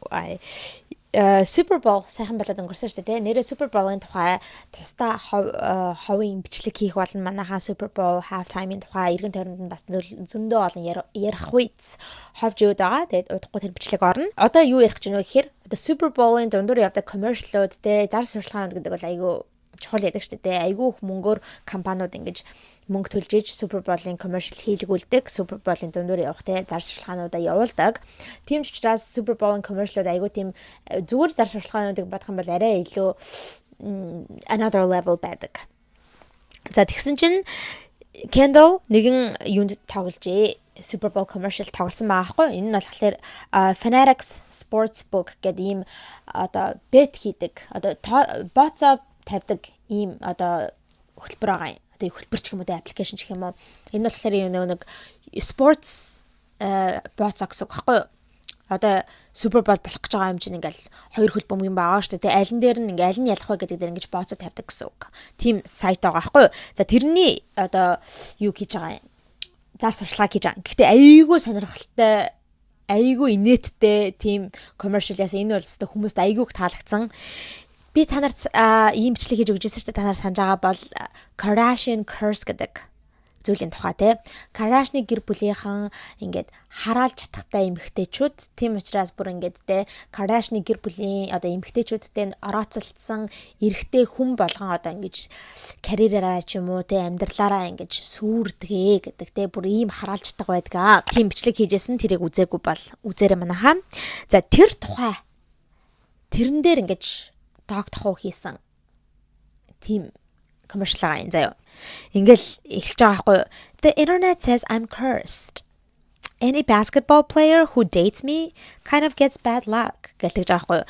Super Bowl сайхан болоод өнгөрсөн шүү дээ. Нэрээ Super Bowl-ын тухай тусдаа ховын бичлэг хийх болно. Манайхаа Super Bowl halftime-ийн тухай эргэн тойронд нь бас зөндөө олон ярих үйц ховж өгöd байгаа. Тэгээд удахгүй тэр бичлэг орно. Одоо юу ярих гэж байна вэ гэхээр одоо Super Bowl-ын дундуур явдаг commercial-ууд те зар сурталчилгаанууд гэдэг бол айгүй чухал яадаг шүү дээ. Айгүй их мөнгөөр компаниуд ингэж мөнгө төлж иж Super Bowl-ын commercial хийлгүүлдэг. Super Bowl-ын дундуур явах те зар сурталчилгаануудаа явуулдаг. Тийм ч учраас Super Bowl-ын commercial-ууд айгүй тийм зүгээр зар сурталчилгаануудыг бодох юм бол арай илүү another level байдаг. За тэгсэн чинь Kendall нэгэн юунд тогложээ. Super Bowl commercial тоглосон байгаа хгүй. Энэ нь болохоор Fanatics Sportsbook гэдэг ийм одоо bet хийдэг. Одоо боцоо тавьдаг ийм одоо хөтөлбөр байгаа юм. Одоо хөтөлбөр ч юм уу аппликейшн ч юм уу. Энэ нь болохоор нэг sports боцоо гэсэн үг байхгүй юу? Одоо Super Bowl болох гэж байгаа юм чинь ингээл хоёр хөл бөмбөгийн байгаа шүү дээ. Алин дээр нь ингээл аль нь ялах вэ гэдэг дээр ингэж боцоо тавьдаг гэсэн үг. Тим сайт байгаа байхгүй юу? За тэрний одоо юу хийж байгаа юм? Зар сурталчилгаа хийж байгаа. Гэхдээ айгүй сонирхолтой, айгүй инээдтэй тийм commercial яасан. Энэ бол өстой хүмүүст айгүйг таалагдсан. Би та нарт ийм бичлэг хийж өгч байсан шүү дээ. Та нар санаж байгаа бол Kardashian Curse гэдэг зүйлийн тухай те. Kardashian гэр бүлийнхэн ингээд хараалж чадахтай эмэгтэйчүүд. Тийм учраас бүр ингээд те Kardashian гэр бүлийн одоо эмэгтэйчүүдтэй орооцолдсон эрэгтэй хүн болгон одоо ингэж карьераараа ч юм уу те амьдралаараа ингэж сүрдэгэ гэдэг те бүр ийм хараалж чадах байдгаа. Тийм бичлэг хийжсэн тэрийг үзээгүй бол үзээрэй манайхаа. За тэр тухай тэрэн дээр ингэж тохоо хийсэн тийм commercial байгаа юм заяа. Ингээл эхэлж байгаа байхгүй юу? The internet says I'm cursed. Any basketball player who dates me kind of gets bad luck гэж байгаа байхгүй юу?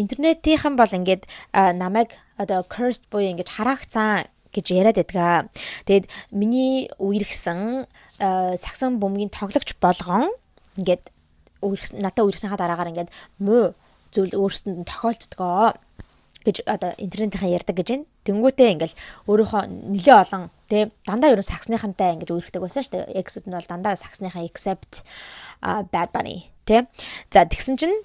Интернетийнхэн бол ингээд намайг одоо cursed буюу ингээд хараагцсан гэж яриад байдгаа. Тэгэд миний үерхсэн сагсан бөмбөгийн тоглогч болгон ингээд надад үерхсэнийхаа дараагаар ингээд муу зүйл өөрсдөнд нь тохиолддгоо гэж одоо интернетийнхэн ярьдаг гэж байна. Тэнгүүтээ ингээл өөрийнхөө нэлээ олон тий дандаа ерөн саксныхантай ингэж үерхдэг байсан шүү дээ. X-үүд нь бол дандаа саксныхаа except Bad Bunny тий. За тэгсэн чинь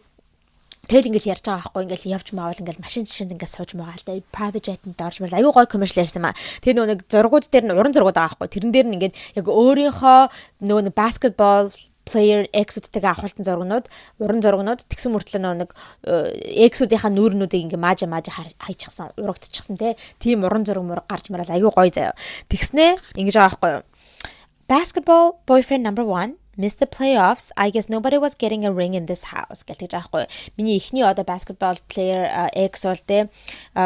тэгэл ингээл ярьж байгаа байхгүй ингээл явж маавал ингээл машин зшинд ингээд сууж байгаа л да private jet-нд орж мэл аюу гой commercial ярьсан маа. Тэгээ нөгөө нэг зургууд дээр нь уран зургууд байгаа байхгүй. Тэрэн дээр нь ингээд яг өөрийнхөө нөгөө нэг basketball player X-үүдтэйгээ авахултан зургнууд, уран зургнууд тэгсэн мөртлөө нэг X-үүдийнхаа нүүрнүүдийг ингээ маажа хайчихсан, урагдчихсан тийм уран зураг мөр гарч марал аюу гоё заяа. Тэгснээ ингэж байгаа байхгүй юу? Basketball boyfriend number 1 missed the playoffs. I guess nobody was getting a ring in this house гэж байгаа байхгүй юу? Миний эхний одоо basketball player X бол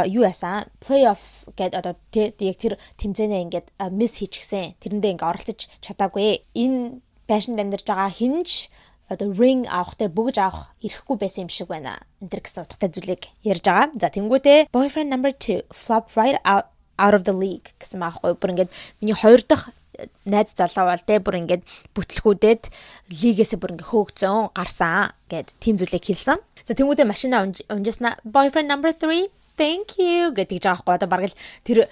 юу яасан? Playoff гэдэг одоо яг тэр тэмцээнээ ингээд miss хийчихсэн. Тэрэндээ ингээ оролцож чадаагүй. Энэ байшинд амьдарч байгаа хинж одоо ring авахтай бүгж авах ирэхгүй байсан юм шиг байна. Энтэр гэсэн утгатай зүйлийг ярьж байгаа. За тэнгуүтээ boyfriend number 2 flop right out of the league гэсэн маахгүй. Бүр ингээд миний хоёр дахь найз залуу бол бүр ингээд бүтлгүүдэд лигээс бүр ингээд хөөгцөн гарсан гэд тийм зүйлийг хэлсэн. За тэнгуүтээ машинаа унжсна boyfriend number 3 thank you гэдэг жаахгүй. Одоо бараг л тэр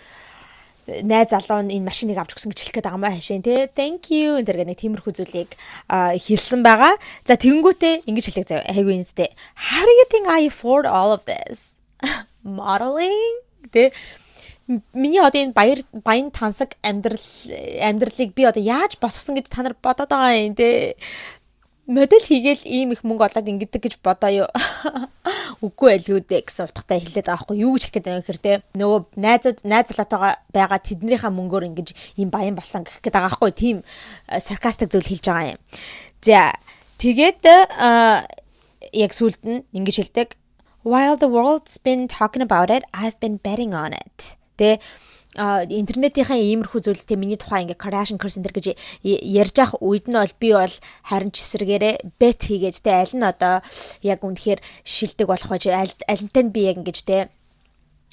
найз залуу энэ машиныг авч өгсөн гэж хэлэх гээд байгаа маа хашийн тий thank you энэ төр нэг тиймэрхүү зүйлийг хэлсэн байгаа. За тэнгүүтээ ингэж хэлдэг заяа айгүй нэттэй how do you think I afford all of this modeling тий миний одоо энэ баян тансаг амьдралыг би одоо яаж босгосон гэж та нар бодоод байгаа юм те. Модель хийгээл ийм их мөнгө олоод ингэдэг гэж бодоо юу. Үгүй байлгүй дээ гэсэн утгатай хэлээд байгаа хгүй юу гэж хэлэх гээд байгаа хэрэг те. Нөгөө найз залуутайгаа байгаа тэднийхээ мөнгөөр ингэж ийм баян болсон гэх гээд байгаа хгүй тийм sarcastic зүйл хэлж байгаа юм. За тэгээд яг сүлд нь ингэж хэлдэг. While the world's been talking about it, I've been betting on it. Тэ интернетийн иймэрхүү зүйл тэ миний тухай ингээ Kardashian Center гэж ярьж явах үед нь бол би бол харин ч эсрэгээрээ bet хийгээд тэ аль нь одоо яг үнэхээр шилдэг болох вэ алинтай нь би яг ингэж тэ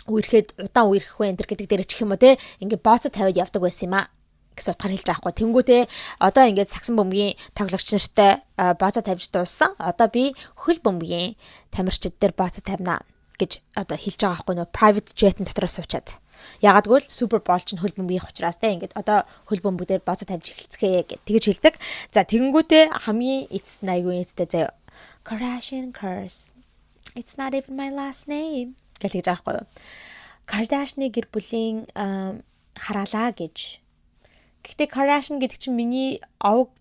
үерхэд удаан үерхэх вэ энэ гэдэг дээр чих юм уу тэ ингээ бооцоо тавиад явдаг байсан юм аа гэсэн утгаар хэлж байгаа хгүй тэнгүүтээ одоо ингээд сагсан бөмбөгийн тоглогч нартай бооцоо тавьж дууссан одоо би хөл бөмбөгийн тамирчид дээр бооцоо тавина гэж одоо хэлж байгаа хгүй нөө private jet-ын дотор суучаад ягаад гэвэл Super Bowl чинь хөл бөмбөгийн учраас те ингээд одоо хөл бөмбөгдөр бооцоо тавьж эхэлцгээе гэж тэгэж хэлдэг. За тэгэнгүүтээ хамгийн эцэст нь айгүй эцтэй заяа. Kardashian curse. It's not even my last name. Гэж хэлж байгаа хгүй юу. Kardashian-ы гэр бүлийн хараалаа гэж. Гэхдээ Kardashian гэдэг чинь миний овг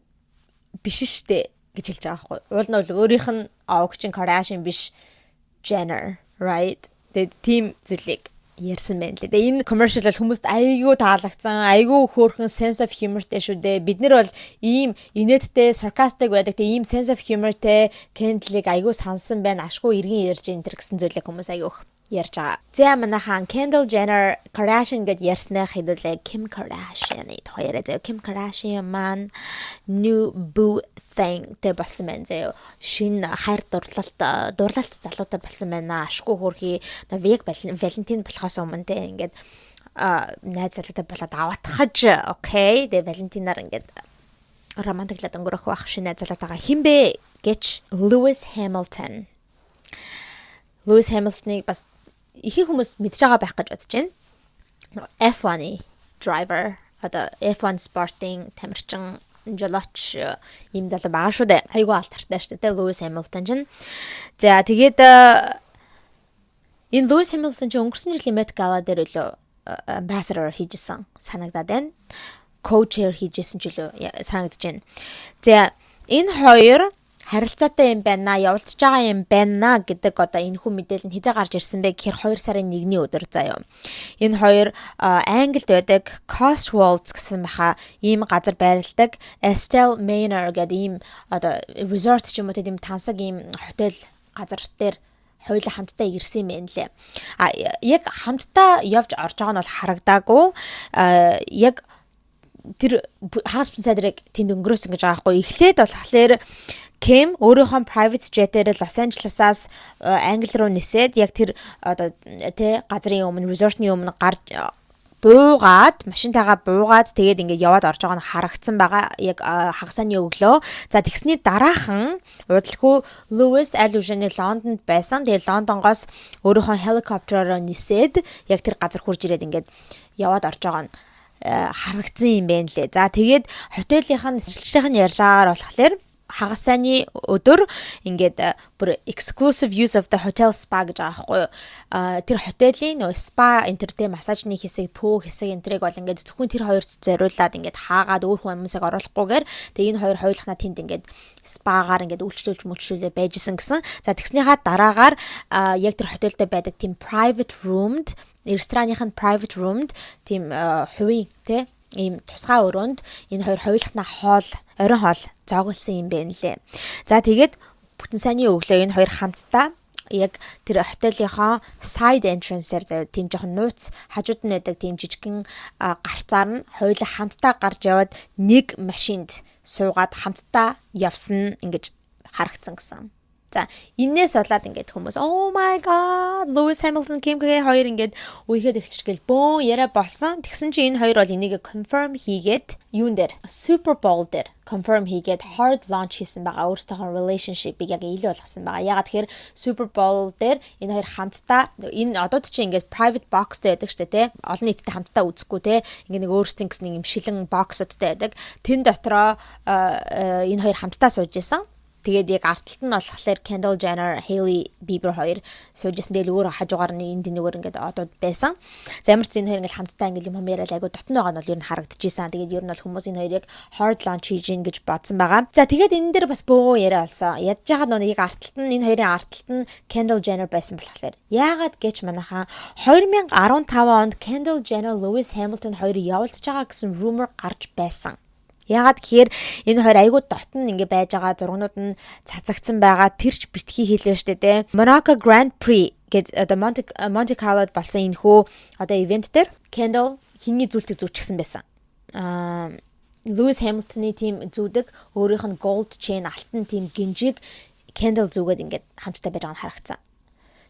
биш штэ гэж хэлж байгаа хгүй. Уул нь бол өөрийнх нь овг чинь Kardashian биш Jenner, right? Тэгээд team зүйлийг ярьсан байна лээ. Энэ commercial бол хүмүүст айгүй таалагдсан, айгүй хөөрхөн sense of humorтэй шүү дээ. Бид нар бол ийм инээдтэй, sarcastic байдаг. Тэгээ ийм sense of humorтэй Kendall-ыг айгүй сансан байна. Ашгүй иргэн ярьж энэ төр гэсэн зүйлийг хүмүүс айгүй ярьж байгаа. За манайхан Kendall Jenner Kardashian гэд ярьснаа хэдүүлээ Kim Kardashian хоёроо зөө Kim Kardashian маань new boo thing тэ болсон байна зөө шинэ хайр дурлалт залуутай болсон байна. Ашгүй хөрхий яг Valentine болохоос өмнө тэ ингээд найз залуутай болоод аваатгаж окей тэ Valentine-аар ингээд романтиклаад өнгөрөх байх шинэ найз залуутайгаа хинбэ гэж Lewis Hamilton Hamilton-ыг бас ихэнх хүмүүс мэдж байгаа байх гэж бодож байна. F1 driver одоо F1 спортын тамирчин жолооч ийм залуу байгаа шүү дээ. Айгүй алтартай шүү дээ. Lewis Hamilton чинь. За тэгээд энэ Lewis Hamilton чинь өнгөрсөн жилийн Met Gala дээр илүү ambassador хийжсэн санагдаад байна. Co-chair хийжсэн ч илүү санагдаж байна. За энэ хоёр харилцаатай юм байна, явуулж байгаа юм байна гэдэг одоо энэ хүн мэдээлэл нь хэзээ гарч ирсэн бэ гэхээр 2 сарын 1-ний өдөр заяа. Энэ хоёр Англид байдаг Cotswolds гэсэн баха ийм газар байрладаг Estelle Manor гэдэг ийм одоо resort ч юм уу тийм тансаг ийм хотел газар дээр хоёулаа хамтдаа ирсэн юм байна лээ. Яг хамтдаа явж орж байгаа нь бол харагдаагүй. Яг тэр хагас сайдрыг тэнд өнгөрөөсөн гэж байгаа хгүй. Эхлээд болохоор Kim өөрийнхөө private jet-ээр Los Angeles-аас Англи руу нисээд яг тэр одоо тэ газрын өмнө resort-ны өмнө гарч буугаад машинтайгаа буугаад тэгээд ингээд яваад орж байгаа нь харагдсан байгаа яг хагасны өглөө. За тэгсний дараахан удалгүй Lewis аль үшэний Лондонд байсан. Тэгээд Лондонгоос өөрийнхөө helicopter-оор нисээд яг тэр газар хурж ирээд ингээд яваад орж байгаа нь харагдсан юм байна лээ. За тэгээд хотелийнх нь нэрчлэгчийн ярьжаагаар болохоор хагас сайны өдөр ингээд бүр exclusive use of the hotel spa гэж байгаа байхгүй юу. Тэр хотелийн нөө spa энтертэй массажны хэсэг, пул хэсэг энтрийг бол ингээд зөвхөн тэр хоёрт зориулаад ингээд хаагаад өөр хүмүүсийг оруулахгүйгээр тэгээ энэ хоёр хоёулахнаа тэнд ингээд спагаар ингээд үйлчлүүлж байжсэн гэсэн. За тэгснийхаа дараагаар яг тэр хотелдээ байдаг тийм private roomed ресторанын private roomed тийм хувийн тэ ийм тусгай өрөөнд энэ хоёр хоёулахнаа оройн хоол зоогуулсан юм байна лээ. За тэгээд бүтэн сайны өглөө энэ хоёр хамтдаа яг тэр хотелийнхоо side entrance-аар заяа тийм жоохон нууц хажууд нь байдаг тийм жижигхэн гарцаар нь хоёулаа хамтдаа гарч яваад нэг машинд суугаад хамтдаа явсан ингэж харагдсан гэсэн. За энээс болоод ингээд хүмүүс oh my god Lewis Hamilton Kim K хоёр ингээд үехэд эхэлчихгээл бөөн яриа болсон. Тэгсэн чинь энэ хоёр бол энийг confirm хийгээд юун дээр Super Bowl дээр confirm хийгээд hard launch хийсэн байгаа. Өөрсдийнхөө relationship-ийг яг ил болгосон байгаа. Ягаад тэгэхээр Super Bowl дээр энэ хоёр хамтдаа энэ одод чинь ингээд private box-тэй байдаг шүү дээ, тэ. Олон нийтэд хамтдаа үзэхгүй, тэ. Ингээд нэг өөрсдийн гэсэн нэг юм шилэн box-уудтай байдаг. Тэн дотроо энэ хоёр хамтдаа сууж исэн. Тэгээд яг артталт нь болохоор Kendall Jenner, Hailey Bieber хоёр суужсэн дээр өөр хажуугаар нь энд нэгээр ингээд одод байсан. За ямар ч зэн хоёр ингээд хамтдаа ингээд юм яриад айгу дотн байгаа нь бол ер нь харагдчихсан. Тэгээд ер нь бол хүмүүс энэ хоёрыг hard launch хийж ийн гэж бодсон байгаа. За тэгээд энэ дээр бас бөөгөө яриа болсон. Ядж хаад нэг артталт нь энэ хоёрын артталт нь Kendall Jenner байсан болохоор яагаад гэж манайхаа 2015 онд Kendall Jenner, Lewis Hamilton хоёр явуулж байгаа гэсэн rumor гарч байсан. Яагаад гэхээр энэ хоёр айгуу дотн ингээ байж байгаа зургнууд нь цацагдсан байгаа тэрч битгий хэлээ штэ тэ. Monaco Grand Prix гэдэг одоо Monte Carlo-д болсон энэ хөө одоо ивент дээр Kendall хиний зүйлтэг зүүчихсэн байсан. Lewis Hamilton-ы тим зүүдэг өөрийнх нь gold chain алтан тим гинжиг Kendall зүүгээд ингээд хамтдаа байж байгаа нь харагдсан.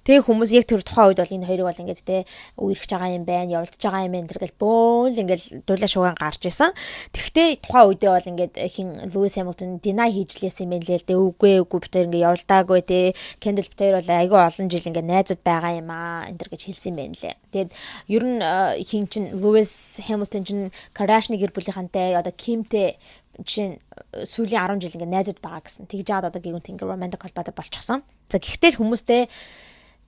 Тэгээ хүмүүс яг тэр тухайн үед бол энэ хоёрыг бол ингээд те үерхэж байгаа юм байна, явуулж байгаа юм байна тэргээл бөөл ингээд дуулаа шууган гарч исэн. Тэгвэл тухайн үедээ бол ингээд хин Lewis Hamilton deny хийжлээсэн юм байна л дээ. Үгүй бид хоёр ингээд явуулдаагүй те. Kendall бид хоёр бол айгүй олон жил ингээд найзууд байгаа юм аа энэ төр гэж хэлсэн юм байна лээ. Тэгээд ер нь хин чин Lewis Hamilton чин Kardashian гэр бүлийнхантай одоо Kimтэй чин сүүлийн 10 жил ингээд найзууд байгаа гэсэн. Тэгж жаад одоо гэгүнт ингээд romantic холбоотой болчихсон. За гэхдээ хүмүүстэй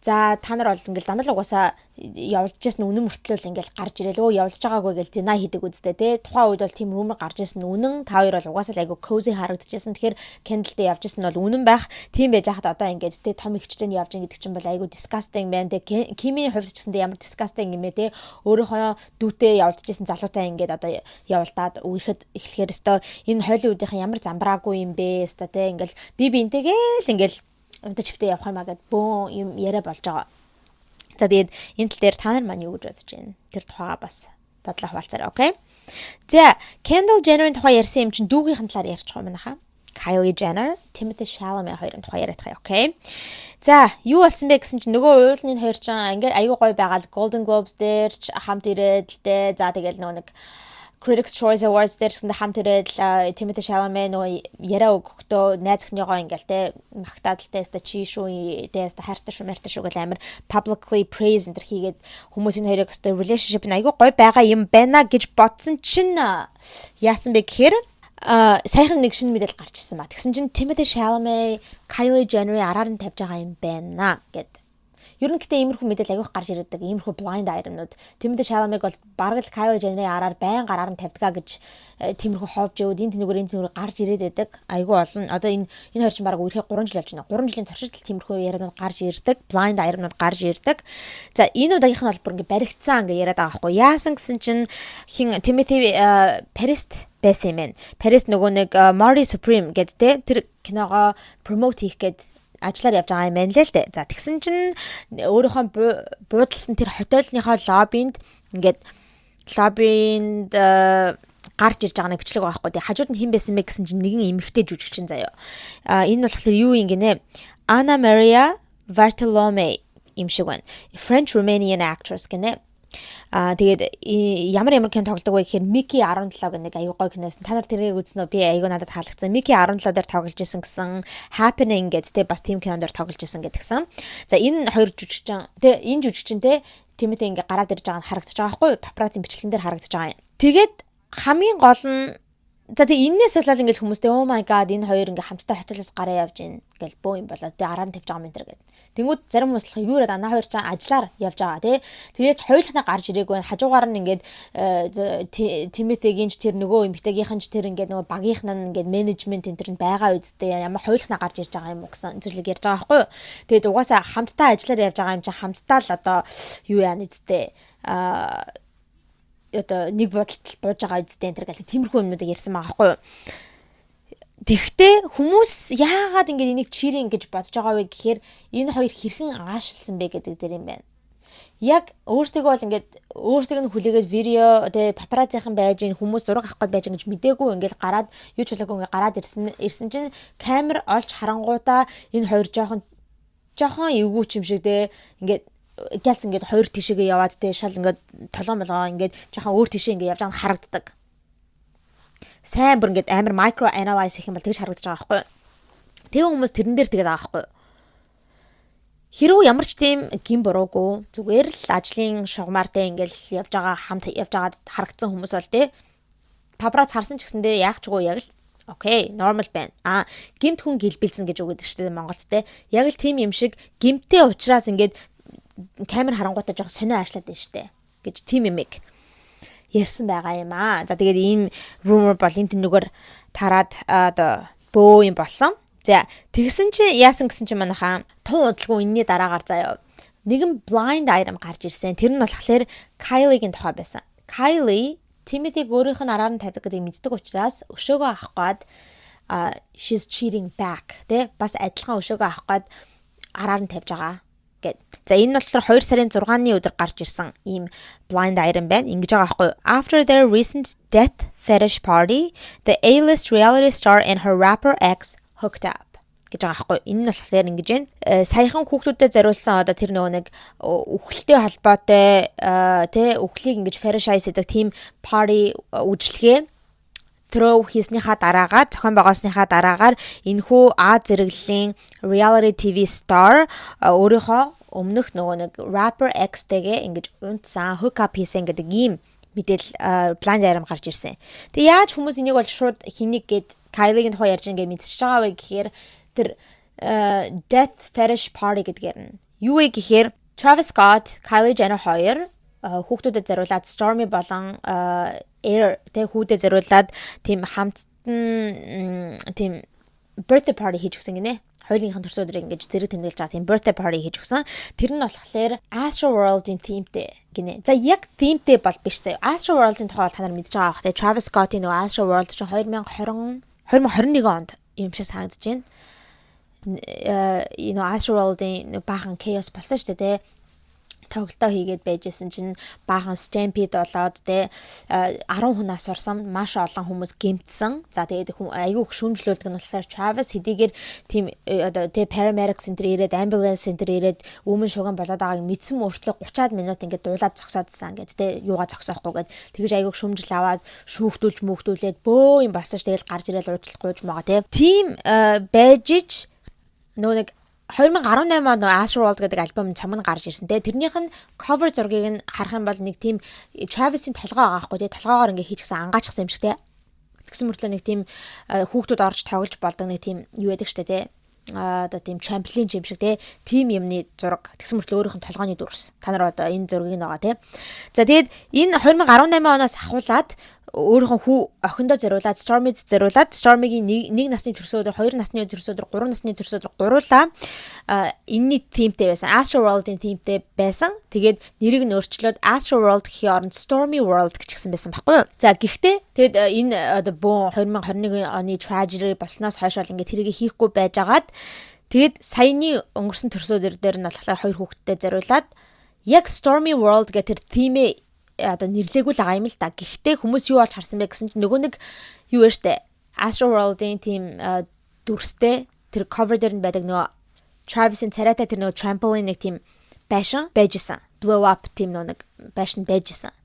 за та нар бол ингээл дандаа л угаасаа явуулж ясна үнэн мөртлөөл ингээл гарч ирэл өө явуулж байгаагүй гэл динай хийдэг үстэй те тухайн үед бол тийм rumor гарч ирсэн үнэн та хоёр бол угаасаа л айгу cozy харагдчихсан. Тэгэхээр Kendall-тэй явж ирсэн нь бол үнэн байх. Тийм байж хахад одоо ингээд те том ихчтэй явж ин гэдэг чинь бол айгу disgusting байна те. Kimi хувьд ч гэсэндээ ямар disgusting юм бэ те. Өөрийнхөө дүүтэй явуулж ирсэн залуутай ингээд одоо явуулдаад үерхэд эхлэхээр өстой энэ Hollywood-ийн ямар замбраагүй юм бэ өстой те ингээл би энтэйгээл ингээл унтаж хөвтө явах юмаа гэд бөө юм яриа болж байгаа. За тэгээд энэ тал дээр та нар маань юу гэж бодож байна? Тэр тухайга бас бодлоо хуваалцаарай, окей? За, Kendall Jenner-ийн тухай ярьсан юм чинь дүүгийнхэн талаар ярьчих юм байна хаа. Kylie Jenner, Timothée Chalamet хоёрын тухай яриад байгаа, окей? За, юу болсон бэ гэсэн чинь нөгөө уулын хоёр чинь ингээд аюу гой байгаа л Golden Globes дээр хамт ирээд л дээ. За тэгэл нөгөө нэг Critics' Choice Awards дээр гэсэн хамт ирээд Timothée Chalamet нөгөө яриа өгөхдөө найз охиныгоо ингээл те магтаад л теста чи шүү теста хайртай шүү мэртэй шүү гэл амир publicly praise энэ хийгээд хүмүүсийн хоёрыг өстой relationship нь айгүй гой байгаа юм байна гэж бодсон чинь яасан бэ гэхээр саяхан нэг шинэ мэдээлэл гарч ирсэн ба. Тэгсэн чинь Timothée Chalamet Kylie Jenner-ийн араар нь тавьж байгаа юм байна гэд. Ер нь гэтээ иймэрхүү мэдээлэл агиох гарч ирдэг иймэрхүү blind item-нууд Timothée Chalamet бол бараг л Kylie Jenner-ийн араар байн гараар нь тавьдгаа гэж тиймэрхүү ховж өөд энэ тэнүүгээр гарч ирээд байдаг. Айгүй олон одоо энэ хоёр чинь бараг үерхээ 3 жил явж байна. 3 жилийн туршид тиймэрхүү ярианууд гарч ирдэг, blind item-нууд гарч ирдэг. За энэ удаагийнх нь бол бүр ингээ баригдсан ингээ яриад байгаа байхгүй. Яасан гэсэн чинь хин Timothy Paris байсан юм байна. Paris нөгөө нэг Marty Supreme гэдэг тэр киногоо promote хийх гээд ажлаар явж байгаа юм байна л дээ. За тэгсэн чинь өөрийнхөө буудалсан тэр хотелныхоо лоббинд ингээд лоббинд гарч ирж байгаа нэг бичлэг байгаа байхгүй. Хажууд нь хэн байсан бэ гэсэн чинь нэгэн эмэгтэй жүжигчин заяа. Энэ болохоор юу юм гинэ? Anna Maria Bartolome юм шиг байна. French Romanian actress гинэ. Тэгээд ямар кино тоглодог вэ гэхээр Mickey 17 гэх нэг аюу гой киноос та нар тэрийг үзнэ би аюу надад таалагдсан. Mickey 17 дээр тоглож исэн гэсэн Happening гэдэг те бас team кинон дээр тоглож исэн гэдгсэн. За энэ хоёр жүжигчин те энэ жүжигчин те Timothy ингээ гараад ирж байгаа нь харагдаж байгаа байхгүй папарацци бичлэгэн дээр харагдаж байгаа юм. Тэгээд хамгийн гол нь за тэгээ энэс болол ингээл хүмүүстэй oh my god энэ хоёр ингээ хамтдаа хотелоос гараа явж гин гэл бөө юм болоо тэгээ араар нь тавьж байгаа юм энэ гэдэг. Тэнгүүд зарим хүмүүс л юу яриад анаа хоёр ч ажиллаар явж байгаа тий. Тэгээд хоёулахнаа гарч ирээгүй хажуугаар нь ингээд Timothy-гийн ч тэр нөгөө эмэгтэйгийнхэн ч тэр ингээд нөгөө багийнх нь ингээд менежмент энэ төр нь байгаа үсттэй ямар хоёулахнаа гарч ирж байгаа юм уу гэсэн зүйлийг ярьж байгаа байхгүй юу. Тэгээд угаасаа хамтдаа ажиллаар явж байгаа юм чинь хамтдаа л одоо юу яа нэзтэй одоо нэг бодолд бууж байгаа үсттэй энэ төр гэх тиймэрхүү юмнуудыг ярьсан байгаа байхгүй юу. Тэгтээ хүмүүс яагаад ингэж энийг чирэн гэж бодож байгаа вэ гэхээр энэ хоёр хэрхэн аашилсан бэ гэдэг дээр юм байна. Яг өөртөө бол ингээд өөртөө нь хүлээгээд видео тэгээ папараццийн байж ин хүмүүс зураг авах гээд байж ингэж мдээгүй ингээд гараад юу ч болоогүй ингээд гараад ирсэн чинь камер олж харангуудаа энэ хоёр жоохон эвгүй юм шиг дээ ингээд гэлс ингээд хоёр тишээгээ яваад тэгээ шал ингээд толгой молгоо ингээд жоохон өөр тишээ ингээд явж байгаа нь харагддаг. Сайн бүр ингээд амар micro analyze хийх юм бол тэгж харагдаж байгаа байхгүй. Тэгээ хүмүүс тэрэн дээр тэгээд байгаа байхгүй. Хэрвээ ямар ч тийм гин буруугүй зүгээр л ажлын шугамаартай ингээл явж байгаа хамт явж байгаад харагдсан хүмүүс бол тий папарац харсан ч гэсэндээ яах чгүй яг л Окей, normal байна. Гимт хүн гэлбэлцэн гэж үгэдэг шүү дээ Монголд те. Яг л тийм юм шиг гимтээ ухраас ингээд камер харангуйтаа жоохон сонио аашлаад байна шүү дээ. Гэж тийм юмэг ярьсан байгаа юм аа. За тэгээд ийм rumor бол интернетээр тараад одоо бөө юм болсон. За тэгсэн чи яасан гэсэн чи манайхаа тун удалгүй энэний дараагаар заяа. Нэгэн blind item гарч ирсэн. Тэр нь болохоор Kylie-гийн тухай байсан. Kylie Timothy өөрийнх нь араар нь тавьдаг гэдэг мэддэг учраас өшөөгөө авах гээд she's cheating back тэ бас адилхан өшөөгөө авах гээд араар нь тавьж байгаа гэд. За энэ нь болохоор 2 сарын 6-ны өдөр гарч ирсэн ийм blind item байна. Ингэж байгаа байхгүй. After their recent death fetish party, the A-list reality star and her rapper ex hooked up. Гэж байгаа байхгүй. Энэ нь болохоор ингэж байна. Саяхан хүүхдүүдэд зориулсан одоо тэр нөгөө нэг үхэлтэй холбоотой тэ үхлийг ингэж fetishize гэдэг тийм party үйлчлэгээ throw хийснийхаа дараагаар зохион байгуулсныхаа дараагаар энэхүү Аз зэрэглэлийн reality TV star өөрийнхөө өмнөх нөгөө нэг rapper ex-тэйгээ ингэж унтсан hook up хийсэн гэдэг ийм мэдээлэл blind item гарч ирсэн. Тэгээ яаж хүмүүс энийг бол шууд хэнийг гээд Kylie-гийн тухай ярьж ингээд мэдчихэж байгаа вэ гэхээр тэр death fetish party гэдгээр нь юу вэ гэхээр Travis Scott, Kylie Jenner хоёр хүүхдүүдэд зориулаад Stormy болон Air тэг хүүдэд зориулаад тийм хамтдан тийм birthday party хийж өгсөн гинэ. Хоёулынхын төрсөн өдрийг ингэж зэрэг тэмдэглэж байгаа тийм birthday party хийж өгсөн. Тэр нь болохоор Astro World-ийн themeтэй гинэ. За яг themeтэй бол биш заяа. Astro World-ийн тухай та нар мэдж байгаа бах. Travis Scott-ийн нөгөө Astro World чинь 2021 онд юм шиг санагдаж байна. Astro World-ийн баахан chaos болсон шүү дээ. Тоглолтоо хийгээд байжсэн чинь баахан stampede болоод те 10 хүнээс сурсан маш олон хүмүүс гэмтсэн. За тэгээд айгүй их шүүмжлүүлдэг нь болохоор Travis хэдийгээр тийм одоо те paramedic center ирээд ambulance center ирээд өмнө шуган болоод байгааг мэдсэн мөртлөө 30-аад минут ингээд дуулаад зогсоодсан гэд те юугаа зогсоохгүй гэд тэгэж айгүй шүүмжил аваад шүүхтүүлж мөхтүүлээд бөө юм болсон ш тэгэл гарч ирэл уучлахгүй байгаа те. Тийм байж нөө нэг 2018 онд Astro World гэдэг альбом цом нь гарч ирсэн те. Тэрнийх нь cover зургийг нь харах юм бол нэг тийм Travis-ийн толгой байгаа байхгүй те. Толгоогоор ингээ хийчихсэн ангаачихсан юм шиг те. Тэгсэн мөртлөө нэг тийм хүүхдүүд орж тоглож болдог нэг тийм юу яадаг штэ те. Одоо тийм trampoline юм шиг те. Тим юмны зураг. Тэгсэн мөртлөө өөрийнх нь толгойн дүрс. Та нар одоо энэ зургийг байгаа те. За тэгээд энэ 2018 оноос ахуулаад өөрийнхөө хүү охиндоо зориулаад Stormy-д зориулаад Stormy-гийн нэг насны төрсөн өдөр, 2 насны төрсөн өдөр, 3 насны төрсөн өдөр гуруулаа энэний themeтэй байсан. Astro World-ийн themeтэй байсан. Тэгээд нэрийг нь өөрчлөөд Astro World гэхийн оронд Stormy World гэчихсэн байсан байхгүй юу? За гэхдээ тэгэд энэ одоо бөө 2021 оны tragedy болсноос хойш бол ингээд тэрийг хийхгүй байжгаад тэгэд саяны өнгөрсөн төрсөн өдөр дээр нь болохоор 2 хүүхэдтэй зориулаад яг Stormy World гэх тэр theme одоо нэрлээгүү л байгаа юм л та. Гэхдээ хүмүүс юу болж харсан бэ гэсэн чинь нөгөө нэг юу вэ штэ Astro World-ийн тийм дүрстэй тэр cover дээр нь байдаг нөгөө Travis-ийн царайтай тэр нөгөө trampoline нэг тийм байшин байжсэн. Blow up тийм нэг байшин байжсэн.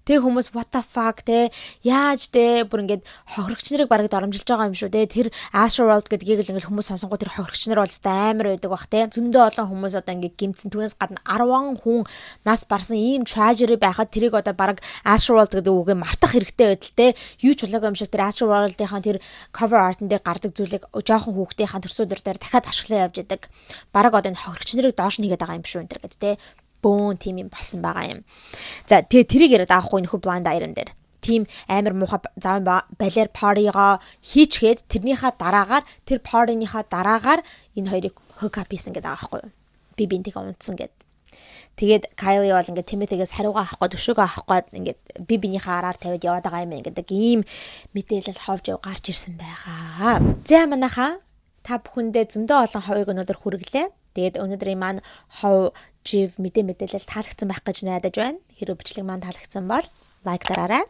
Тэг хүмүүс what the fuck те яаж те бүр ингээд хохирогч нарыг бараг доромжилж байгаа юм шүү те. Тэр Astro World гэдгийг л ингээд хүмүүс сонсонгоо тэр хохирогч нар бол амар байдаг бах те. Зөндөө олон хүмүүс одоо ингээд гимцэн түүнээс гадна 10 хүн нас барсан ийм tragedy байхад тэрийг одоо бараг Astro World гэдэг үгээ мартах хэрэгтэй байдал те. Юу ч болоогүй юм шиг тэр Astro World-ийн тэр cover art-н дээр гардаг зүйлийг жоохон хүүхдийн төрсөдөр дээр дахиад ашиглаа явж идэг. Бараг одоо энэ хохирогч нарыг доош нь хийгээд байгаа юм шүү энэ төр гэд те. Бөөн тим юм болсон байгаа юм. За тэгээ тэрийг яриад аахгүй нөхө blind item дээр. Тим амар муухай заван балер парtyгаа хийчгээд тэрнийхээ дараагаар тэр парtyныхаа дараагаар энэ хоёрыг hook up хийсэн гэдэг байгаа байхгүй юу? Би бинтийг унтсан гэд. Тэгээд Kylie бол ингээд Timothy-гээс хариугаа авах гээд өшөөгөө авах гээд ингээд би бинийхээ араар тавиад яваад байгаа юм гэдэг ийм мэдээлэл ховж гарч ирсэн байгаа. За манайхаа та бүхэндээ зөндөө олон ховыг өнөөдөр хүргэлээ. Тэгээд өнөөдрийн маань хов жив мэдээлэл таалагдсан байх гэж найдаж байна. Хэрэв бичлэг маань таалагдсан бол лайк дараарай.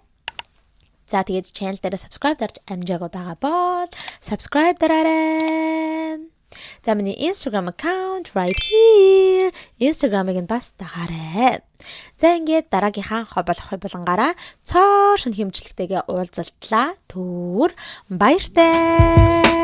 За тэгээд channel дээр subscribe дарж амжаагүй байгаа бол subscribe дараарай. За миний Instagram account right here. Instagram-ыг нь бас дагаарай. За ингээд дараагийнхаа хоболох болонгаараа цоор шин хэмжлэгтэйгээ уулзалтлаа. Түр баяртай.